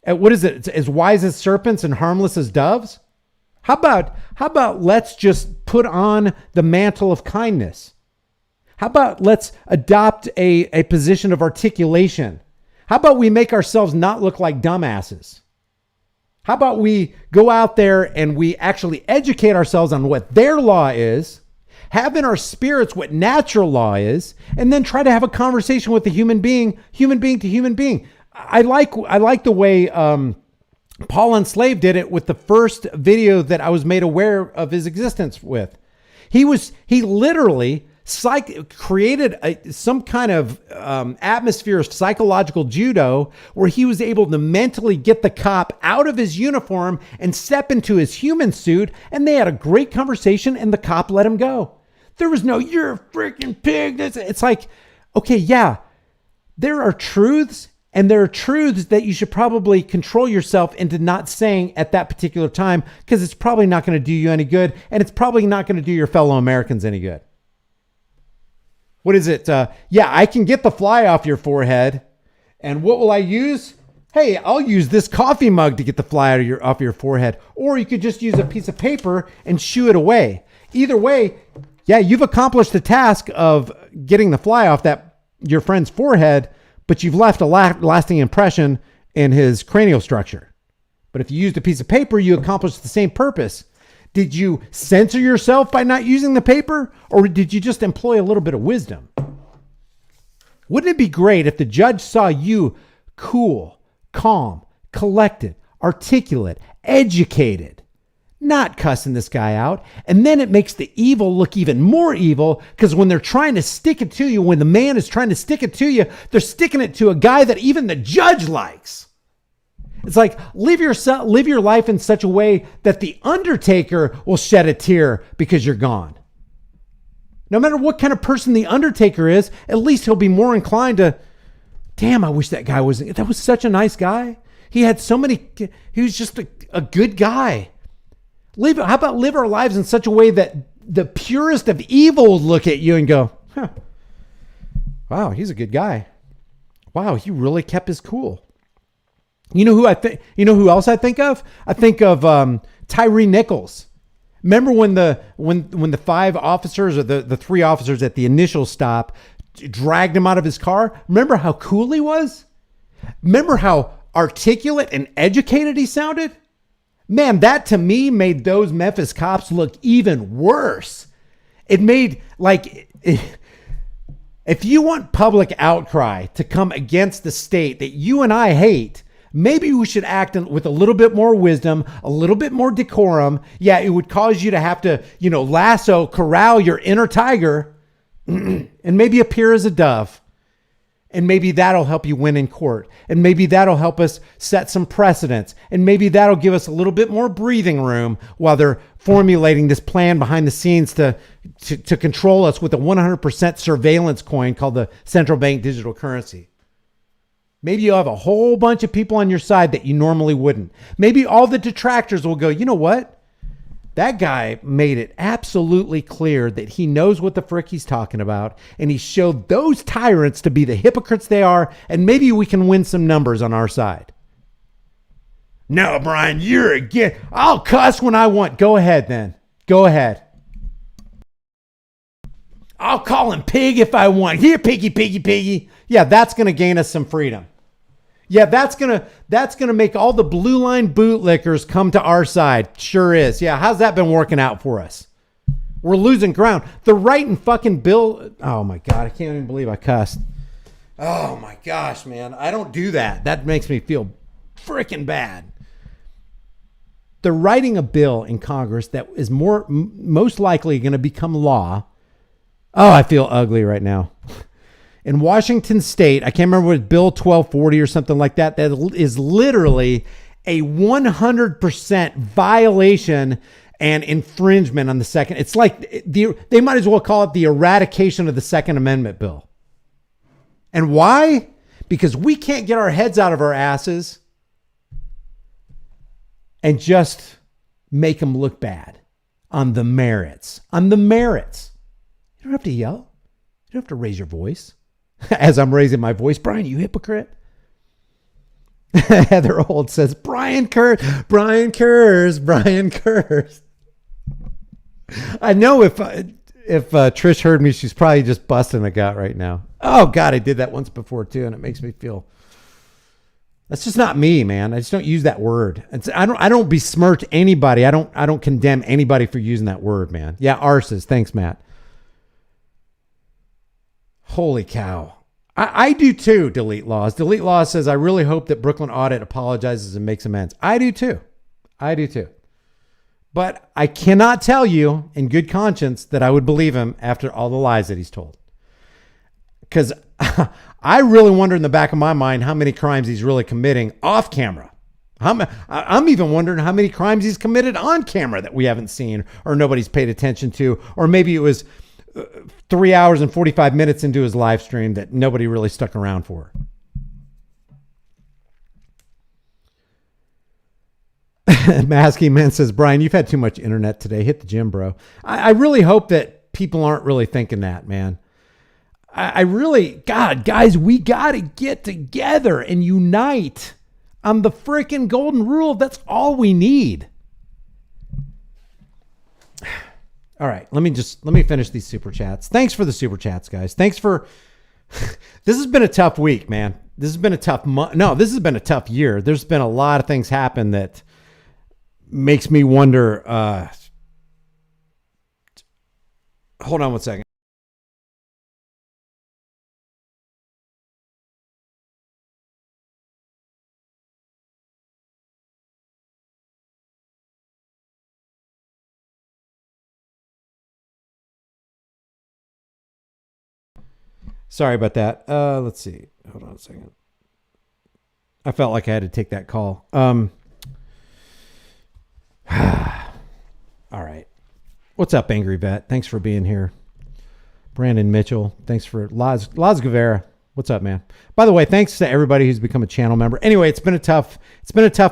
[SPEAKER 1] What is it? As wise as serpents and harmless as doves? How about let's just put on the mantle of kindness? How about let's adopt a position of articulation? How about we make ourselves not look like dumbasses? How about we go out there and we actually educate ourselves on what their law is, have in our spirits what natural law is, and then try to have a conversation with a human being to human being. I like the way Paul Enslaved did it with the first video that I was made aware of his existence with. He literally created some kind of atmosphere of psychological judo where he was able to mentally get the cop out of his uniform and step into his human suit, and they had a great conversation, and the cop let him go. There was no, you're a freaking pig. It's like, okay, yeah, there are truths, and there are truths that you should probably control yourself into not saying at that particular time, because it's probably not going to do you any good, and it's probably not going to do your fellow Americans any good. What is it? Yeah, I can get the fly off your forehead. And what will I use? Hey, I'll use this coffee mug to get the fly off your forehead. Or you could just use a piece of paper and shoo it away. Either way, yeah, you've accomplished the task of getting the fly off your friend's forehead, but you've left a lasting impression in his cranial structure. But if you used a piece of paper, you accomplished the same purpose. Did you censor yourself by not using the paper, or did you just employ a little bit of wisdom? Wouldn't it be great if the judge saw you cool, calm, collected, articulate, educated, not cussing this guy out? And then it makes the evil look even more evil, because when they're trying to stick it to you, when the man is trying to stick it to you, they're sticking it to a guy that even the judge likes. It's like, live your life in such a way that the Undertaker will shed a tear because you're gone. No matter what kind of person the Undertaker is, at least he'll be more inclined to, damn, I wish that was such a nice guy. He was just a good guy. How about live our lives in such a way that the purest of evil will look at you and go, huh, wow, he's a good guy. Wow, he really kept his cool. You know who else I think of? I think of Tyree Nichols. Remember when the 5 officers, or the 3 officers at the initial stop, dragged him out of his car? Remember how cool he was? Remember how articulate and educated he sounded? Man, that to me made those Memphis cops look even worse. It made, like, if you want public outcry to come against the state that you and I hate, maybe we should act with a little bit more wisdom, a little bit more decorum. Yeah, it would cause you to have to, corral your inner tiger and maybe appear as a dove. And maybe that'll help you win in court. And maybe that'll help us set some precedents. And maybe that'll give us a little bit more breathing room while they're formulating this plan behind the scenes to control us with a 100% surveillance coin called the central bank digital currency. Maybe you'll have a whole bunch of people on your side that you normally wouldn't. Maybe all the detractors will go, you know what? That guy made it absolutely clear that he knows what the frick he's talking about. And he showed those tyrants to be the hypocrites they are. And maybe we can win some numbers on our side. No, Brian, I'll cuss when I want. Go ahead then. Go ahead. I'll call him pig if I want. Here, piggy, piggy, piggy. Yeah, that's going to gain us some freedom. Yeah, that's gonna make all the blue line bootlickers come to our side. Sure is. Yeah, how's that been working out for us? We're losing ground. The right and fucking bill. Oh my God, I can't even believe I cussed. Oh my gosh, man, I don't do that. That makes me feel freaking bad. They're writing a bill in Congress that is most likely going to become law. Oh, I feel ugly right now. in Washington State, I can't remember what Bill 1240 or something like that. That is literally a 100% violation and infringement on the second. It's like they might as well call it the eradication of the Second Amendment bill. And why? Because we can't get our heads out of our asses and just make them look bad on the merits. On the merits. You don't have to yell. You don't have to raise your voice. As I'm raising my voice, Brian, you hypocrite. Heather Old says, Brian Kurz. I know if Trish heard me, she's probably just busting a gut right now. Oh God, I did that once before too, and it makes me feel. That's just not me, man. I just don't use that word. I don't besmirch anybody. I don't condemn anybody for using that word, man. Yeah, arses. Thanks, Matt. Holy cow. I do too, Delete Laws. Delete Laws says, I really hope that Brooklyn Audit apologizes and makes amends. I do too. But I cannot tell you in good conscience that I would believe him after all the lies that he's told. Because I really wonder in the back of my mind how many crimes he's really committing off camera. I'm even wondering how many crimes he's committed on camera that we haven't seen or nobody's paid attention to. Or maybe it was 3 hours and 45 minutes into his live stream that nobody really stuck around for. Masky Man says, Brian, you've had too much internet today. Hit the gym, bro. I really hope that people aren't really thinking that, man. I really, God, guys, we got to get together and unite on the freaking golden rule. That's all we need. All right, let me finish these super chats. Thanks for the super chats, guys. Thanks for, this has been a tough week, man. This has been a tough month. No, this has been a tough year. There's been a lot of things happen that makes me wonder. Hold on one second. Sorry about that. Let's see. Hold on a second. I felt like I had to take that call. All right. What's up, Angry Vet? Thanks for being here. Brandon Mitchell. Thanks for Laz Guevara. What's up, man? By the way, thanks to everybody who's become a channel member. Anyway, it's been a tough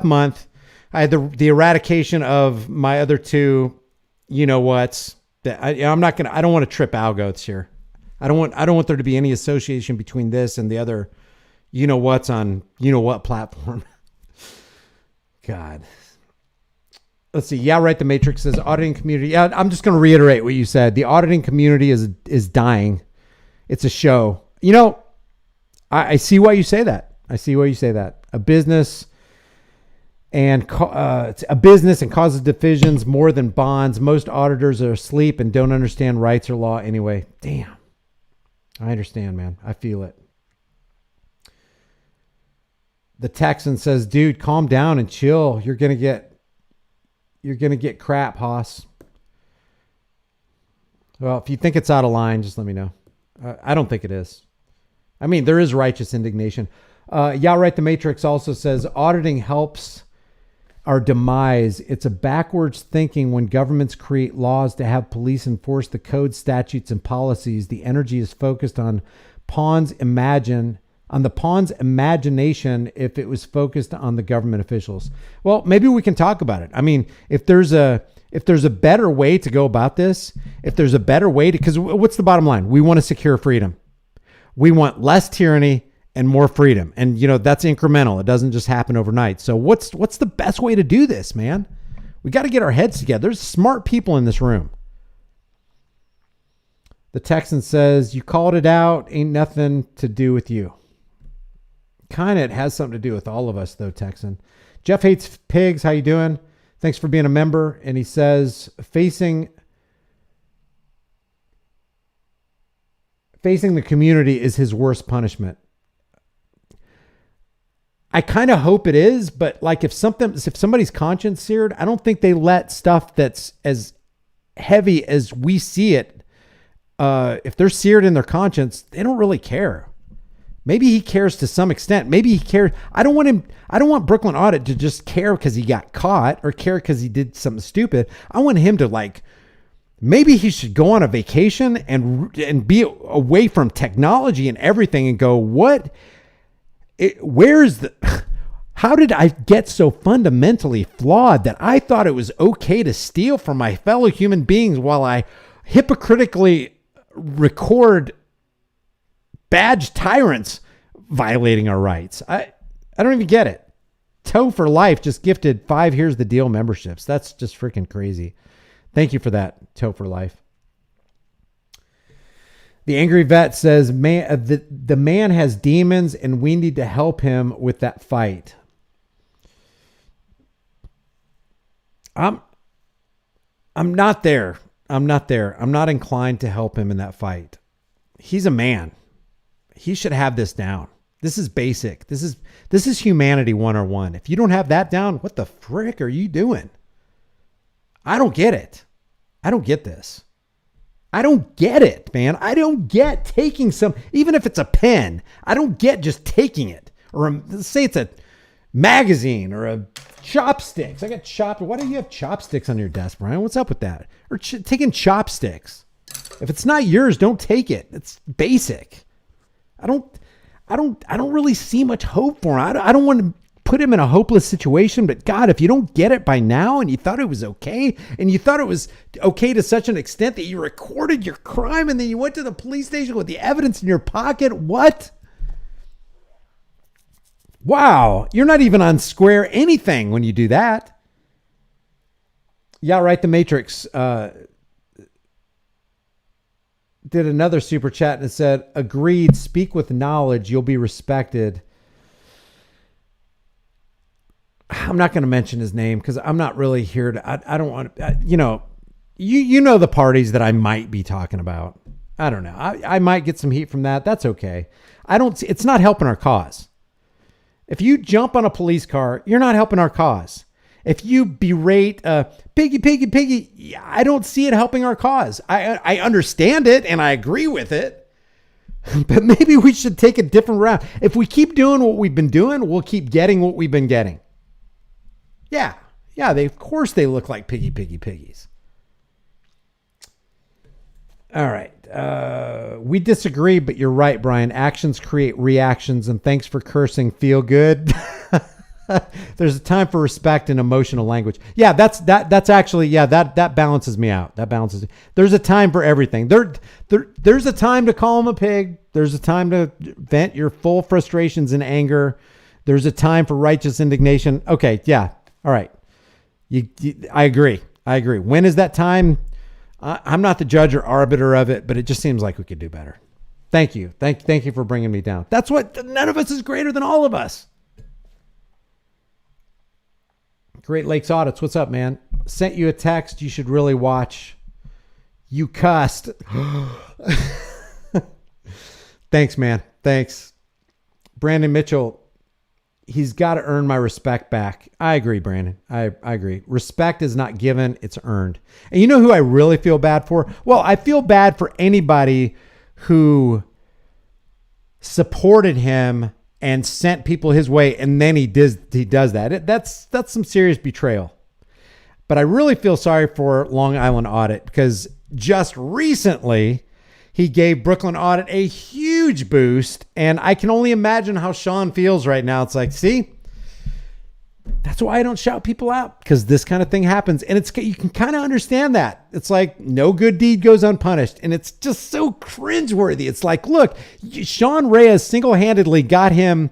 [SPEAKER 1] month. I had the eradication of my other two, you know what's that I don't want to trip algos here. I don't want there to be any association between this and the other, you know what's on, you know what platform. God. Let's see. Yeah, right. The Matrix says auditing community. Yeah, I'm just going to reiterate what you said. The auditing community is dying. It's a show. You know, I see why you say that. A business and causes divisions more than bonds. Most auditors are asleep and don't understand rights or law anyway. Damn. I understand, man. I feel it. The Texan says, dude, calm down and chill. You're going to get crap, Haas. Well, if you think it's out of line, just let me know. I don't think it is. I mean, there is righteous indignation. Yeah, right. The Matrix also says auditing helps our demise. It's a backwards thinking when governments create laws to have police enforce the code, statutes, and policies. The energy is focused on the pawn's imagination if it was focused on the government officials. Well, maybe we can talk about it. I mean, if there's a better way to go about this, because what's the bottom line? We want to secure freedom. We want less tyranny and more freedom. And, you know, that's incremental. It doesn't just happen overnight. So what's the best way to do this, man? We got to get our heads together. There's smart people in this room. The Texan says, you called it out. Ain't nothing to do with you. Kind of has something to do with all of us, though, Texan. Jeff Hates Pigs. How you doing? Thanks for being a member. And he says, facing the community is his worst punishment. I kind of hope it is, but like if somebody's conscience seared, I don't think they let stuff that's as heavy as we see it if they're seared in their conscience, they don't really care. Maybe he cares to some extent. Maybe he cares. I don't want Brooklyn Audit to just care because he got caught or care because he did something stupid. I want him to maybe he should go on a vacation and be away from technology and everything and go, how did I get so fundamentally flawed that I thought it was okay to steal from my fellow human beings while I hypocritically record badge tyrants violating our rights? I don't even get it. Toe for Life just gifted 5 Here's the Deal memberships. That's just freaking crazy. Thank you for that, Toe for Life. The Angry Vet says, the man has demons and we need to help him with that fight. I'm not there. I'm not inclined to help him in that fight. He's a man. He should have this down. This is basic. This is humanity 101. If you don't have that down, what the frick are you doing? I don't get it. I don't get this. I don't get it, man. I don't get taking even if it's a pen, I don't get just taking it. Or let's say it's a magazine or a chopsticks. I got why do you have chopsticks on your desk, Brian? What's up with that? Or taking chopsticks. If it's not yours, don't take it. It's basic. I don't really see much hope for him. I don't want to put him in a hopeless situation, but God, if you don't get it by now and you thought it was okay, and you thought it was okay to such an extent that you recorded your crime and then you went to the police station with the evidence in your pocket, what? Wow, you're not even on square anything when you do that. Yeah, right. The Matrix did another super chat and said, agreed, speak with knowledge, you'll be respected. I'm not going to mention his name because I'm not really here to, I don't want to, you know the parties that I might be talking about. I don't know. I might get some heat from that. That's okay. It's not helping our cause. If you jump on a police car, you're not helping our cause. If you berate Piggy, I don't see it helping our cause. I understand it and I agree with it, but maybe we should take a different route. If we keep doing what we've been doing, we'll keep getting what we've been getting. Yeah, of course they look like piggies. All right. We disagree, but you're right, Brian. Actions create reactions, and thanks for cursing. Feel good. There's a time for respect and emotional language. Yeah, that's actually, that balances me out. There's a time for everything. There's a time to call him a pig. There's a time to vent your full frustrations and anger. There's a time for righteous indignation. Okay, yeah. All right. I agree. When is that time? I'm not the judge or arbiter of it, but it just seems like we could do better. Thank you. Thank you for bringing me down. That's what, none of us is greater than all of us. Great Lakes Audits. What's up, man? Sent you a text. You should really watch. You cussed. Thanks, man. Thanks. Brandon Mitchell. He's got to earn my respect back. I agree, Brandon. I agree. Respect is not given, it's earned. And you know who I really feel bad for? Well, I feel bad for anybody who supported him and sent people his way, and then he does that. That's some serious betrayal. But I really feel sorry for Long Island Audit because just recently he gave Brooklyn Audit a huge boost, and I can only imagine how Sean feels right now. It's like, see, that's why I don't shout people out, because this kind of thing happens, and you can kind of understand that. It's like no good deed goes unpunished, and it's just so cringeworthy. It's like, look, Sean Reyes single-handedly got him,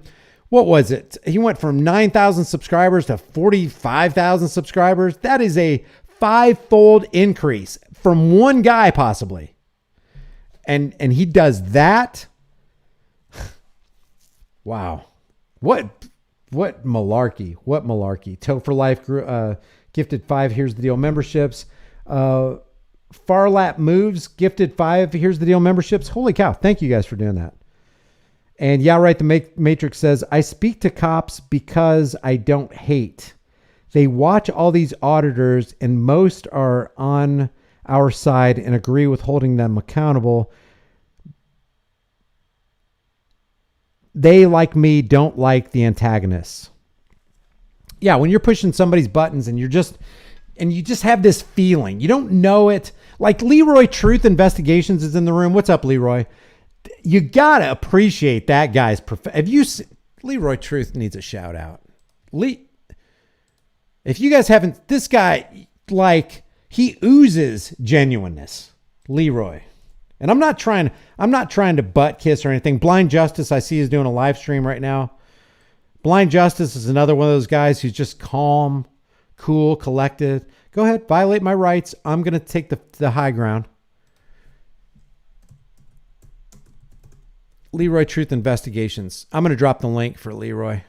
[SPEAKER 1] what was it? He went from 9,000 subscribers to 45,000 subscribers. That is a 5-fold increase from one guy, possibly. And he does that. Wow. What malarkey. Toe for Life gifted 5 Here's the Deal memberships. Farlap Moves gifted 5 Here's the Deal memberships. Holy cow. Thank you guys for doing that. And yeah, right. The Matrix says, I speak to cops because I don't hate. They watch all these auditors and most are on our side and agree with holding them accountable. They, like me, don't like the antagonists. Yeah, when you're pushing somebody's buttons and you just have this feeling, you don't know it. Like Leroy Truth Investigations is in the room. What's up, Leroy? You gotta appreciate that guy's Leroy Truth needs a shout out. If you guys haven't, this guy, like, he oozes genuineness, Leroy. And I'm not trying to butt kiss or anything. Blind Justice, I see, is doing a live stream right now. Blind Justice is another one of those guys who's just calm, cool, collected. Go ahead, violate my rights. I'm going to take the high ground. Leroy Truth Investigations. I'm going to drop the link for Leroy.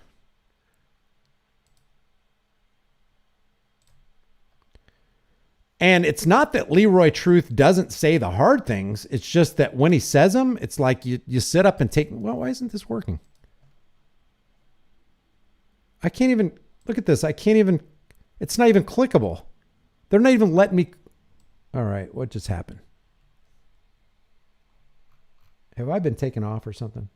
[SPEAKER 1] And it's not that Leroy Truth doesn't say the hard things. It's just that when he says them, it's like you sit up and take, well, why isn't this working? I can't even, look at this. It's not even clickable. They're not even letting me. All right, what just happened? Have I been taken off or something?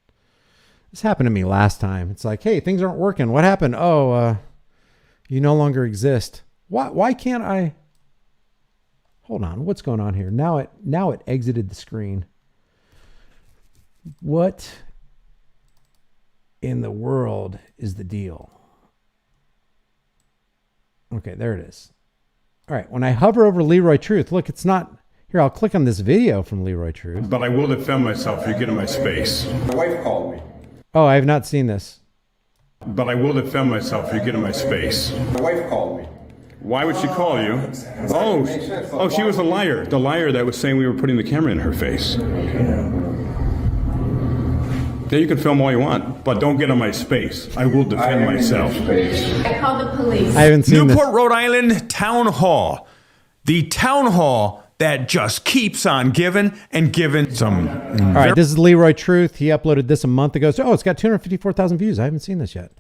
[SPEAKER 1] This happened to me last time. It's like, hey, things aren't working. What happened? Oh, you no longer exist. Why can't I? Hold on. What's going on here? Now it exited the screen. What in the world is the deal? Okay, there it is. All right. When I hover over Leroy Truth, look, it's not here. I'll click on this video from Leroy Truth.
[SPEAKER 2] But I will defend myself if you get in my space.
[SPEAKER 3] My wife called me.
[SPEAKER 1] Oh, I have not seen this.
[SPEAKER 2] But I will defend myself if you get in my space.
[SPEAKER 3] My wife called me.
[SPEAKER 2] Why would she call you? Oh, she was a liar. The liar that was saying we were putting the camera in her face. Yeah, you can film all you want, but don't get in my space. I will defend myself.
[SPEAKER 4] I called the police.
[SPEAKER 1] I haven't seen
[SPEAKER 5] Newport,
[SPEAKER 1] this.
[SPEAKER 5] Rhode Island Town Hall. The town hall that just keeps on giving and giving some.
[SPEAKER 1] All right, this is Leroy Truth. He uploaded this a month ago. So, it's got 254,000 views. I haven't seen this yet.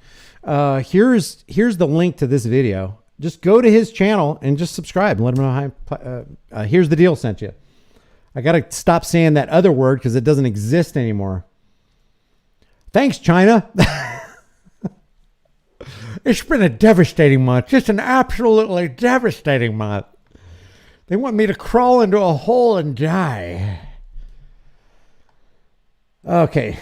[SPEAKER 1] Here's the link to this video. Just go to his channel and just subscribe and let him know how. Here's the deal sent you. I got to stop saying that other word because it doesn't exist anymore. Thanks, China. It's been a devastating month. Just an absolutely devastating month. They want me to crawl into a hole and die. Okay.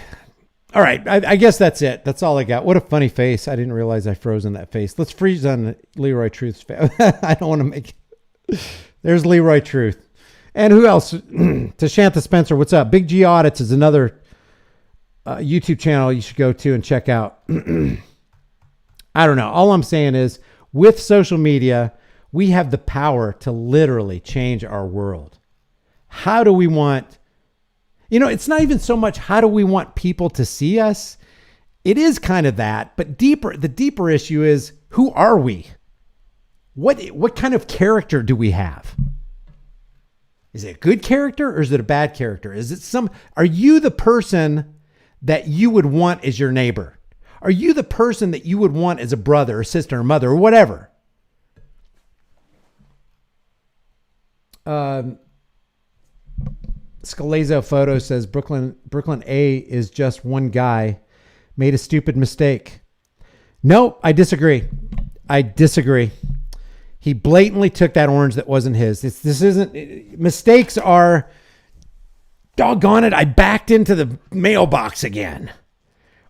[SPEAKER 1] All right. I guess that's it. That's all I got. What a funny face. I didn't realize I froze on that face. Let's freeze on Leroy Truth's face. I don't want to make it. There's Leroy Truth. And who else? Tashantha Spencer. What's up? Big G Audits is another YouTube channel you should go to and check out. I don't know. All I'm saying is with social media, we have the power to literally change our world. How do we want, it's not even so much how do we want people to see us? It is kind of that, but the deeper issue is who are we? What kind of character do we have? Is it a good character or is it a bad character? Are you the person that you would want as your neighbor? Are you the person that you would want as a brother or sister or mother or whatever? Scalazzo Photo says Brooklyn A is just one guy made a stupid mistake. No, I disagree. He blatantly took that orange that wasn't his. This isn't, mistakes are, doggone it, I backed into the mailbox again.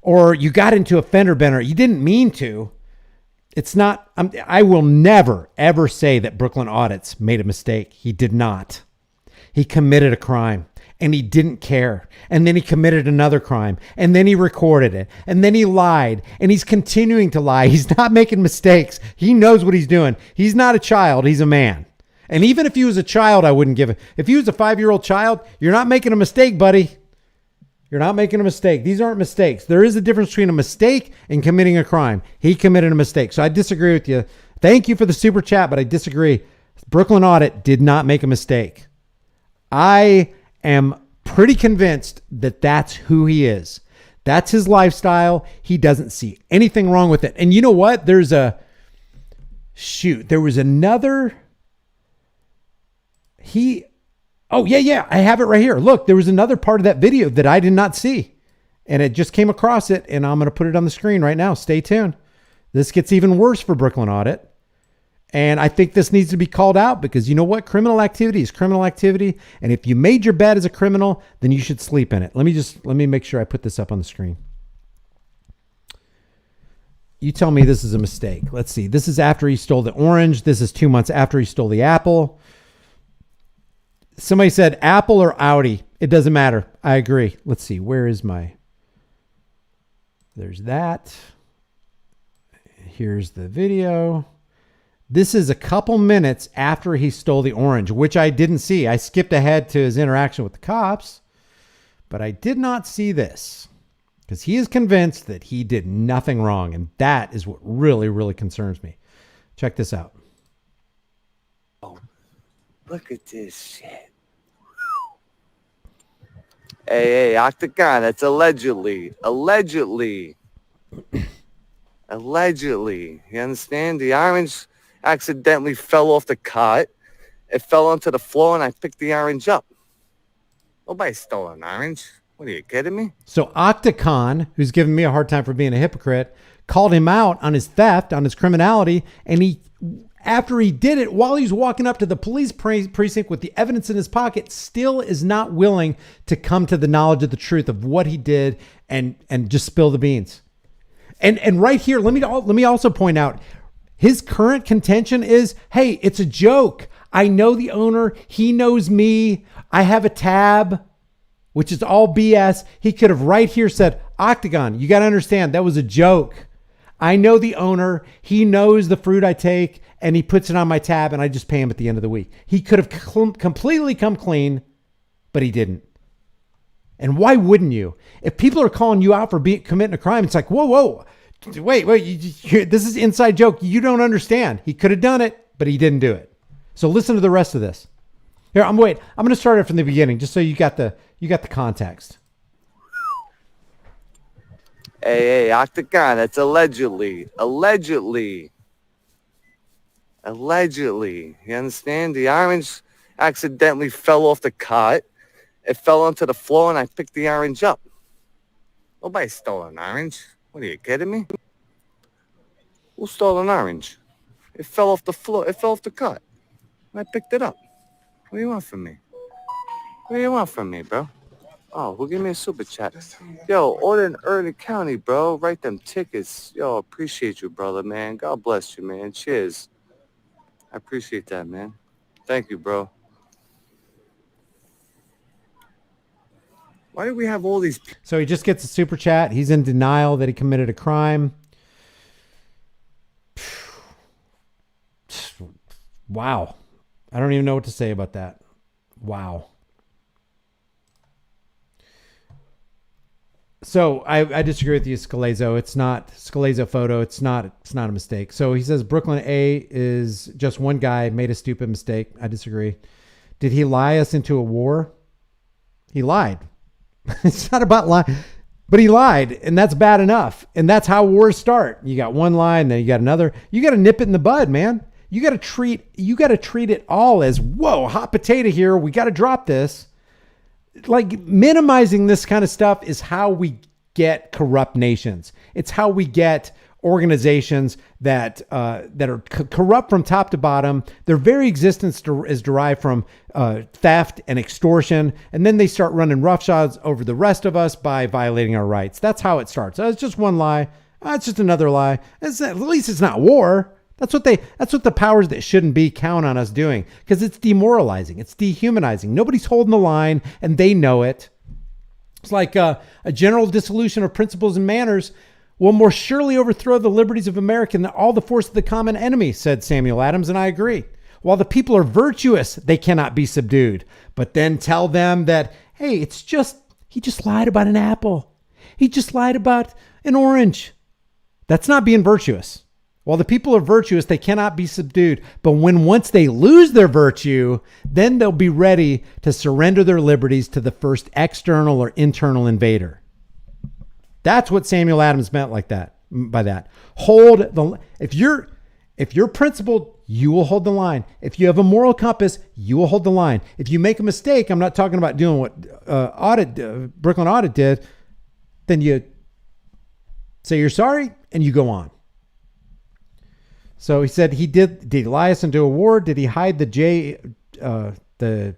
[SPEAKER 1] Or you got into a fender bender. You didn't mean to. It's not, I will never, ever say that Brooklyn Audits made a mistake. He did not. He committed a crime and he didn't care. And then he committed another crime and then he recorded it and then he lied and he's continuing to lie. He's not making mistakes. He knows what he's doing. He's not a child. He's a man. And even if he was a child, I wouldn't give it. If he was a 5-year-old child, you're not making a mistake, buddy. You're not making a mistake. These aren't mistakes. There is a difference between a mistake and committing a crime. He committed a mistake. So I disagree with you. Thank you for the super chat, but I disagree. Brooklyn Audit did not make a mistake. I am pretty convinced that that's who he is. That's his lifestyle. He doesn't see anything wrong with it. And you know what? There was another, Oh, yeah, I have it right here. Look, there was another part of that video that I did not see, and it just came across it, and I'm going to put it on the screen right now. Stay tuned. This gets even worse for Brooklyn Audit, and I think this needs to be called out because you know what? Criminal activity is criminal activity, and if you made your bed as a criminal, then you should sleep in it. Let me make sure I put this up on the screen. You tell me this is a mistake. Let's see. This is after he stole the orange. This is 2 months after he stole the apple. Somebody said Apple or Audi. It doesn't matter. I agree. Let's see. Where is my... There's that. Here's the video. This is a couple minutes after he stole the orange, which I didn't see. I skipped ahead to his interaction with the cops, but I did not see this because he is convinced that he did nothing wrong. And that is what really, really concerns me. Check this out.
[SPEAKER 6] Look at this shit. Hey, Octagon, that's allegedly. Allegedly. You understand? The orange accidentally fell off the cart. It fell onto the floor, and I picked the orange up. Nobody stole an orange. What are you kidding me?
[SPEAKER 1] So Octagon, who's giving me a hard time for being a hypocrite, called him out on his theft, on his criminality, and after he did it, while he's walking up to the police precinct with the evidence in his pocket, still is not willing to come to the knowledge of the truth of what he did and just spill the beans. And right here, let me also point out, his current contention is, hey, it's a joke. I know the owner. He knows me. I have a tab, which is all BS. He could have right here said, Octagon, you got to understand, that was a joke. I know the owner. He knows the fruit I take, and he puts it on my tab, and I just pay him at the end of the week. He could have completely come clean, but he didn't. And why wouldn't you? If people are calling you out for committing a crime, it's like, whoa, wait, this is inside joke. You don't understand. He could have done it, but he didn't do it. So listen to the rest of this. Here, I'm going to start it from the beginning, just so you got the context.
[SPEAKER 6] Hey, Octagon, that's allegedly. You understand? The orange accidentally fell off the cart. It fell onto the floor, and I picked the orange up. Nobody stole an orange. What are you kidding me? Who stole an orange? It fell off the floor. It fell off the cart. And I picked it up. What do you want from me? What do you want from me, bro? Oh, well, give me a super chat. Yo, order in Early County, bro. Write them tickets. Yo, appreciate you, brother, man. God bless you, man. Cheers. I appreciate that, man. Thank you, bro. Why do we have all these...
[SPEAKER 1] So he just gets a super chat. He's in denial that he committed a crime. Wow. I don't even know what to say about that. Wow. So I disagree with you, Scalezzo. It's not Scalezzo photo. It's not a mistake. So he says Brooklyn A is just one guy made a stupid mistake. I disagree. Did he lie us into a war? He lied. It's not about lying, but he lied, and that's bad enough. And that's how wars start. You got one lie, and then you got another. You got to nip it in the bud, man. You got to treat it all as, whoa, hot potato here. We got to drop this. Like, minimizing this kind of stuff is how we get corrupt nations. It's how we get organizations that are corrupt from top to bottom. Their very existence is derived from theft and extortion, and then they start running roughshods over the rest of us by violating our rights. That's how it starts. It's just one lie. It's just another lie. At least it's not war. That's what the powers that shouldn't be count on us doing, because it's demoralizing. It's dehumanizing. Nobody's holding the line, and they know it. It's like a general dissolution of principles and manners will more surely overthrow the liberties of America than all the force of the common enemy, said Samuel Adams, and I agree. While the people are virtuous, they cannot be subdued. But then tell them that, hey, he just lied about an apple. He just lied about an orange. That's not being virtuous. While the people are virtuous, they cannot be subdued. But once they lose their virtue, then they'll be ready to surrender their liberties to the first external or internal invader. That's what Samuel Adams meant by that. If you're principled, you will hold the line. If you have a moral compass, you will hold the line. If you make a mistake, I'm not talking about doing what Brooklyn Audit did, then you say you're sorry and you go on. So he said did he lie us into a war? Did he hide the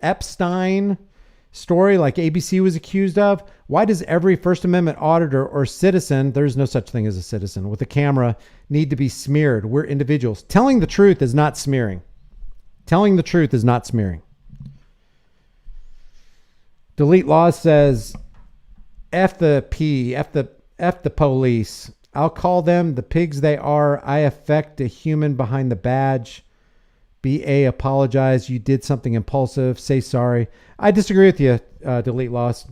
[SPEAKER 1] Epstein story like ABC was accused of? Why does every First Amendment auditor or citizen, there's no such thing as a citizen, with a camera need to be smeared? We're individuals. Telling the truth is not smearing. Telling the truth is not smearing. Delete Laws says, F the police. I'll call them the pigs they are. I affect a human behind the badge. BA, apologize. You did something impulsive. Say sorry. I disagree with you, Delete Laws.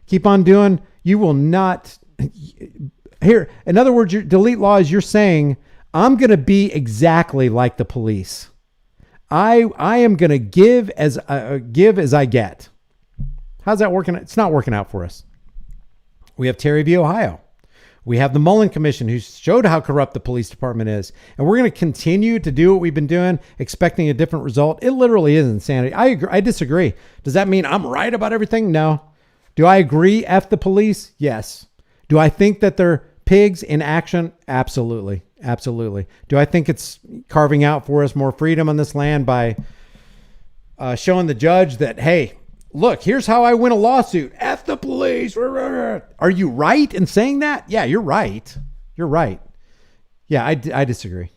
[SPEAKER 1] Keep on doing. You will not. Here, in other words, your Delete Laws, you're saying, I'm going to be exactly like the police. I am going to give as I get. How's that working? It's not working out for us. We have Terry v. Ohio. We have the Mullen Commission, who showed how corrupt the police department is. And we're going to continue to do what we've been doing, expecting a different result. It literally is insanity. I agree. I disagree. Does that mean I'm right about everything? No. Do I agree? F the police? Yes. Do I think that they're pigs in action? Absolutely. Absolutely. Do I think it's carving out for us more freedom on this land by showing the judge that, hey, look, here's how I win a lawsuit. F the police. Are you right in saying that? Yeah, you're right. You're right. Yeah, I disagree.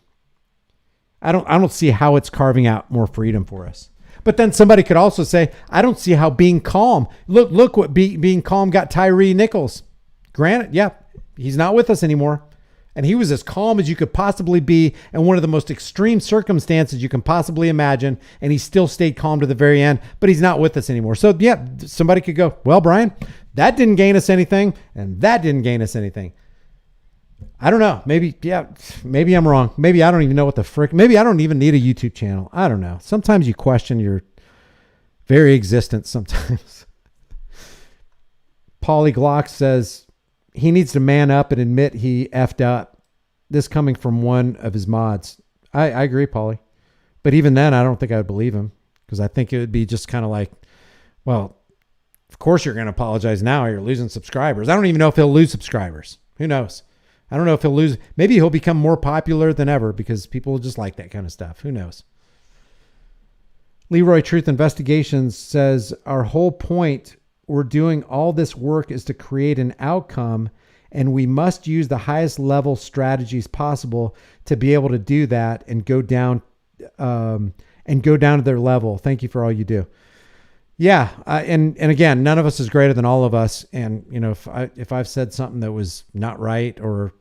[SPEAKER 1] I don't see how it's carving out more freedom for us. But then somebody could also say, I don't see how being calm. Look what being calm got Tyree Nichols. Granted, yeah, he's not with us anymore. And he was as calm as you could possibly be in one of the most extreme circumstances you can possibly imagine. And he still stayed calm to the very end, but he's not with us anymore. So yeah, somebody could go, well, Brian, that didn't gain us anything. And that didn't gain us anything. I don't know. Maybe I'm wrong. Maybe I don't even know what the frick, maybe I don't even need a YouTube channel. I don't know. Sometimes you question your very existence sometimes. Paulie Glock says, he needs to man up and admit he effed up. This coming from one of his mods. I agree, Paulie. But even then, I don't think I would believe him, because I think it would be just kind of like, well, of course you're going to apologize now. You're losing subscribers. I don't even know if he'll lose subscribers. Who knows? I don't know if he'll lose. Maybe he'll become more popular than ever because people just like that kind of stuff. Who knows? Leroy Truth Investigations says, our whole point, we're doing all this work, is to create an outcome, and we must use the highest level strategies possible to be able to do that and go down to their level. Thank you for all you do. Yeah. And again, none of us is greater than all of us. And you know, if I've said something that was not right or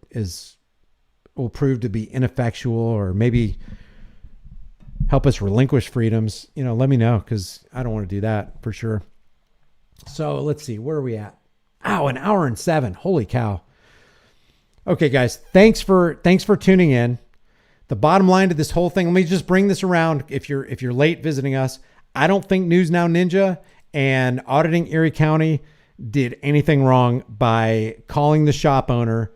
[SPEAKER 1] will prove to be ineffectual or maybe help us relinquish freedoms, you know, let me know, because I don't want to do that for sure. So let's see, where are we at? Oh, an hour and 7. Holy cow. Okay, guys, thanks for tuning in. The bottom line to this whole thing, let me just bring this around. If you're late visiting us, I don't think News Now Ninja and Auditing Erie County did anything wrong by calling the shop owner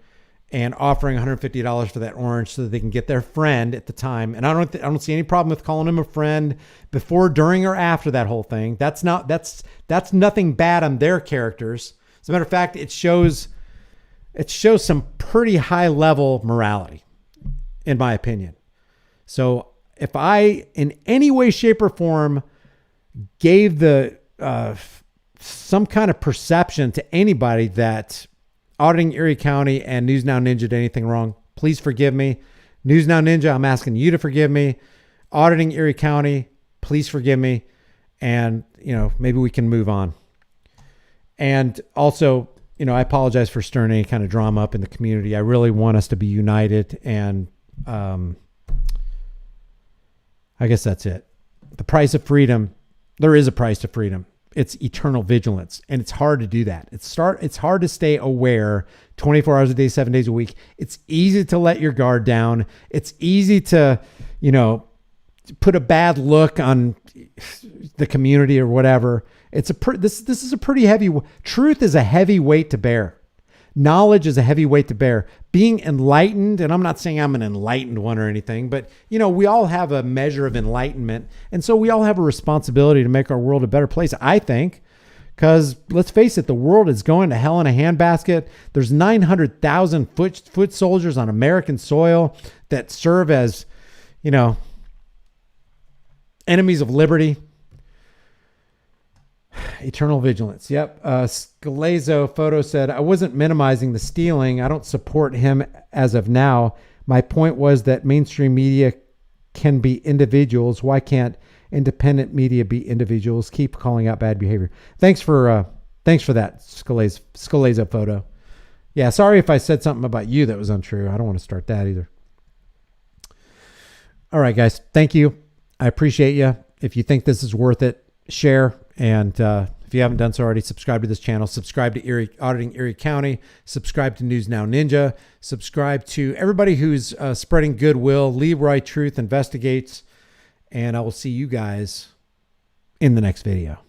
[SPEAKER 1] and offering $150 for that orange so that they can get their friend at the time. And I don't see any problem with calling him a friend before, during, or after that whole thing. That's nothing bad on their characters. As a matter of fact, it shows some pretty high level morality, in my opinion. So if I, in any way, shape, or form, gave the some kind of perception to anybody that Auditing Erie County and News Now Ninja did anything wrong, please forgive me. News Now Ninja, I'm asking you to forgive me. Auditing Erie County, please forgive me. And, you know, maybe we can move on. And also, you know, I apologize for stirring any kind of drama up in the community. I really want us to be united. And I guess that's it. The price of freedom, there is a price to freedom. It's eternal vigilance. And it's hard to do that. It's hard to stay aware 24 hours a day, 7 days a week. It's easy to let your guard down. It's easy to, you know, put a bad look on the community or whatever. This is a pretty heavy, truth is a heavy weight to bear. Knowledge is a heavy weight to bear, being enlightened, and I'm not saying I'm an enlightened one or anything, but we all have a measure of enlightenment. And so we all have a responsibility to make our world a better place, I think, because let's face it, the world is going to hell in a handbasket. There's 900,000 foot soldiers on American soil that serve as, enemies of liberty. Eternal vigilance. Yep. Scalazo photo said, I wasn't minimizing the stealing. I don't support him as of now. My point was that mainstream media can be individuals. Why can't independent media be individuals? Keep calling out bad behavior. Thanks for that, Scalazo photo. Yeah. Sorry if I said something about you that was untrue. I don't want to start that either. All right, guys. Thank you. I appreciate you. If you think this is worth it, share. And if you haven't done so already, subscribe to this channel. Subscribe to Auditing Erie County. Subscribe to News Now Ninja. Subscribe to everybody who's spreading goodwill. Leroy Truth Investigates. And I will see you guys in the next video.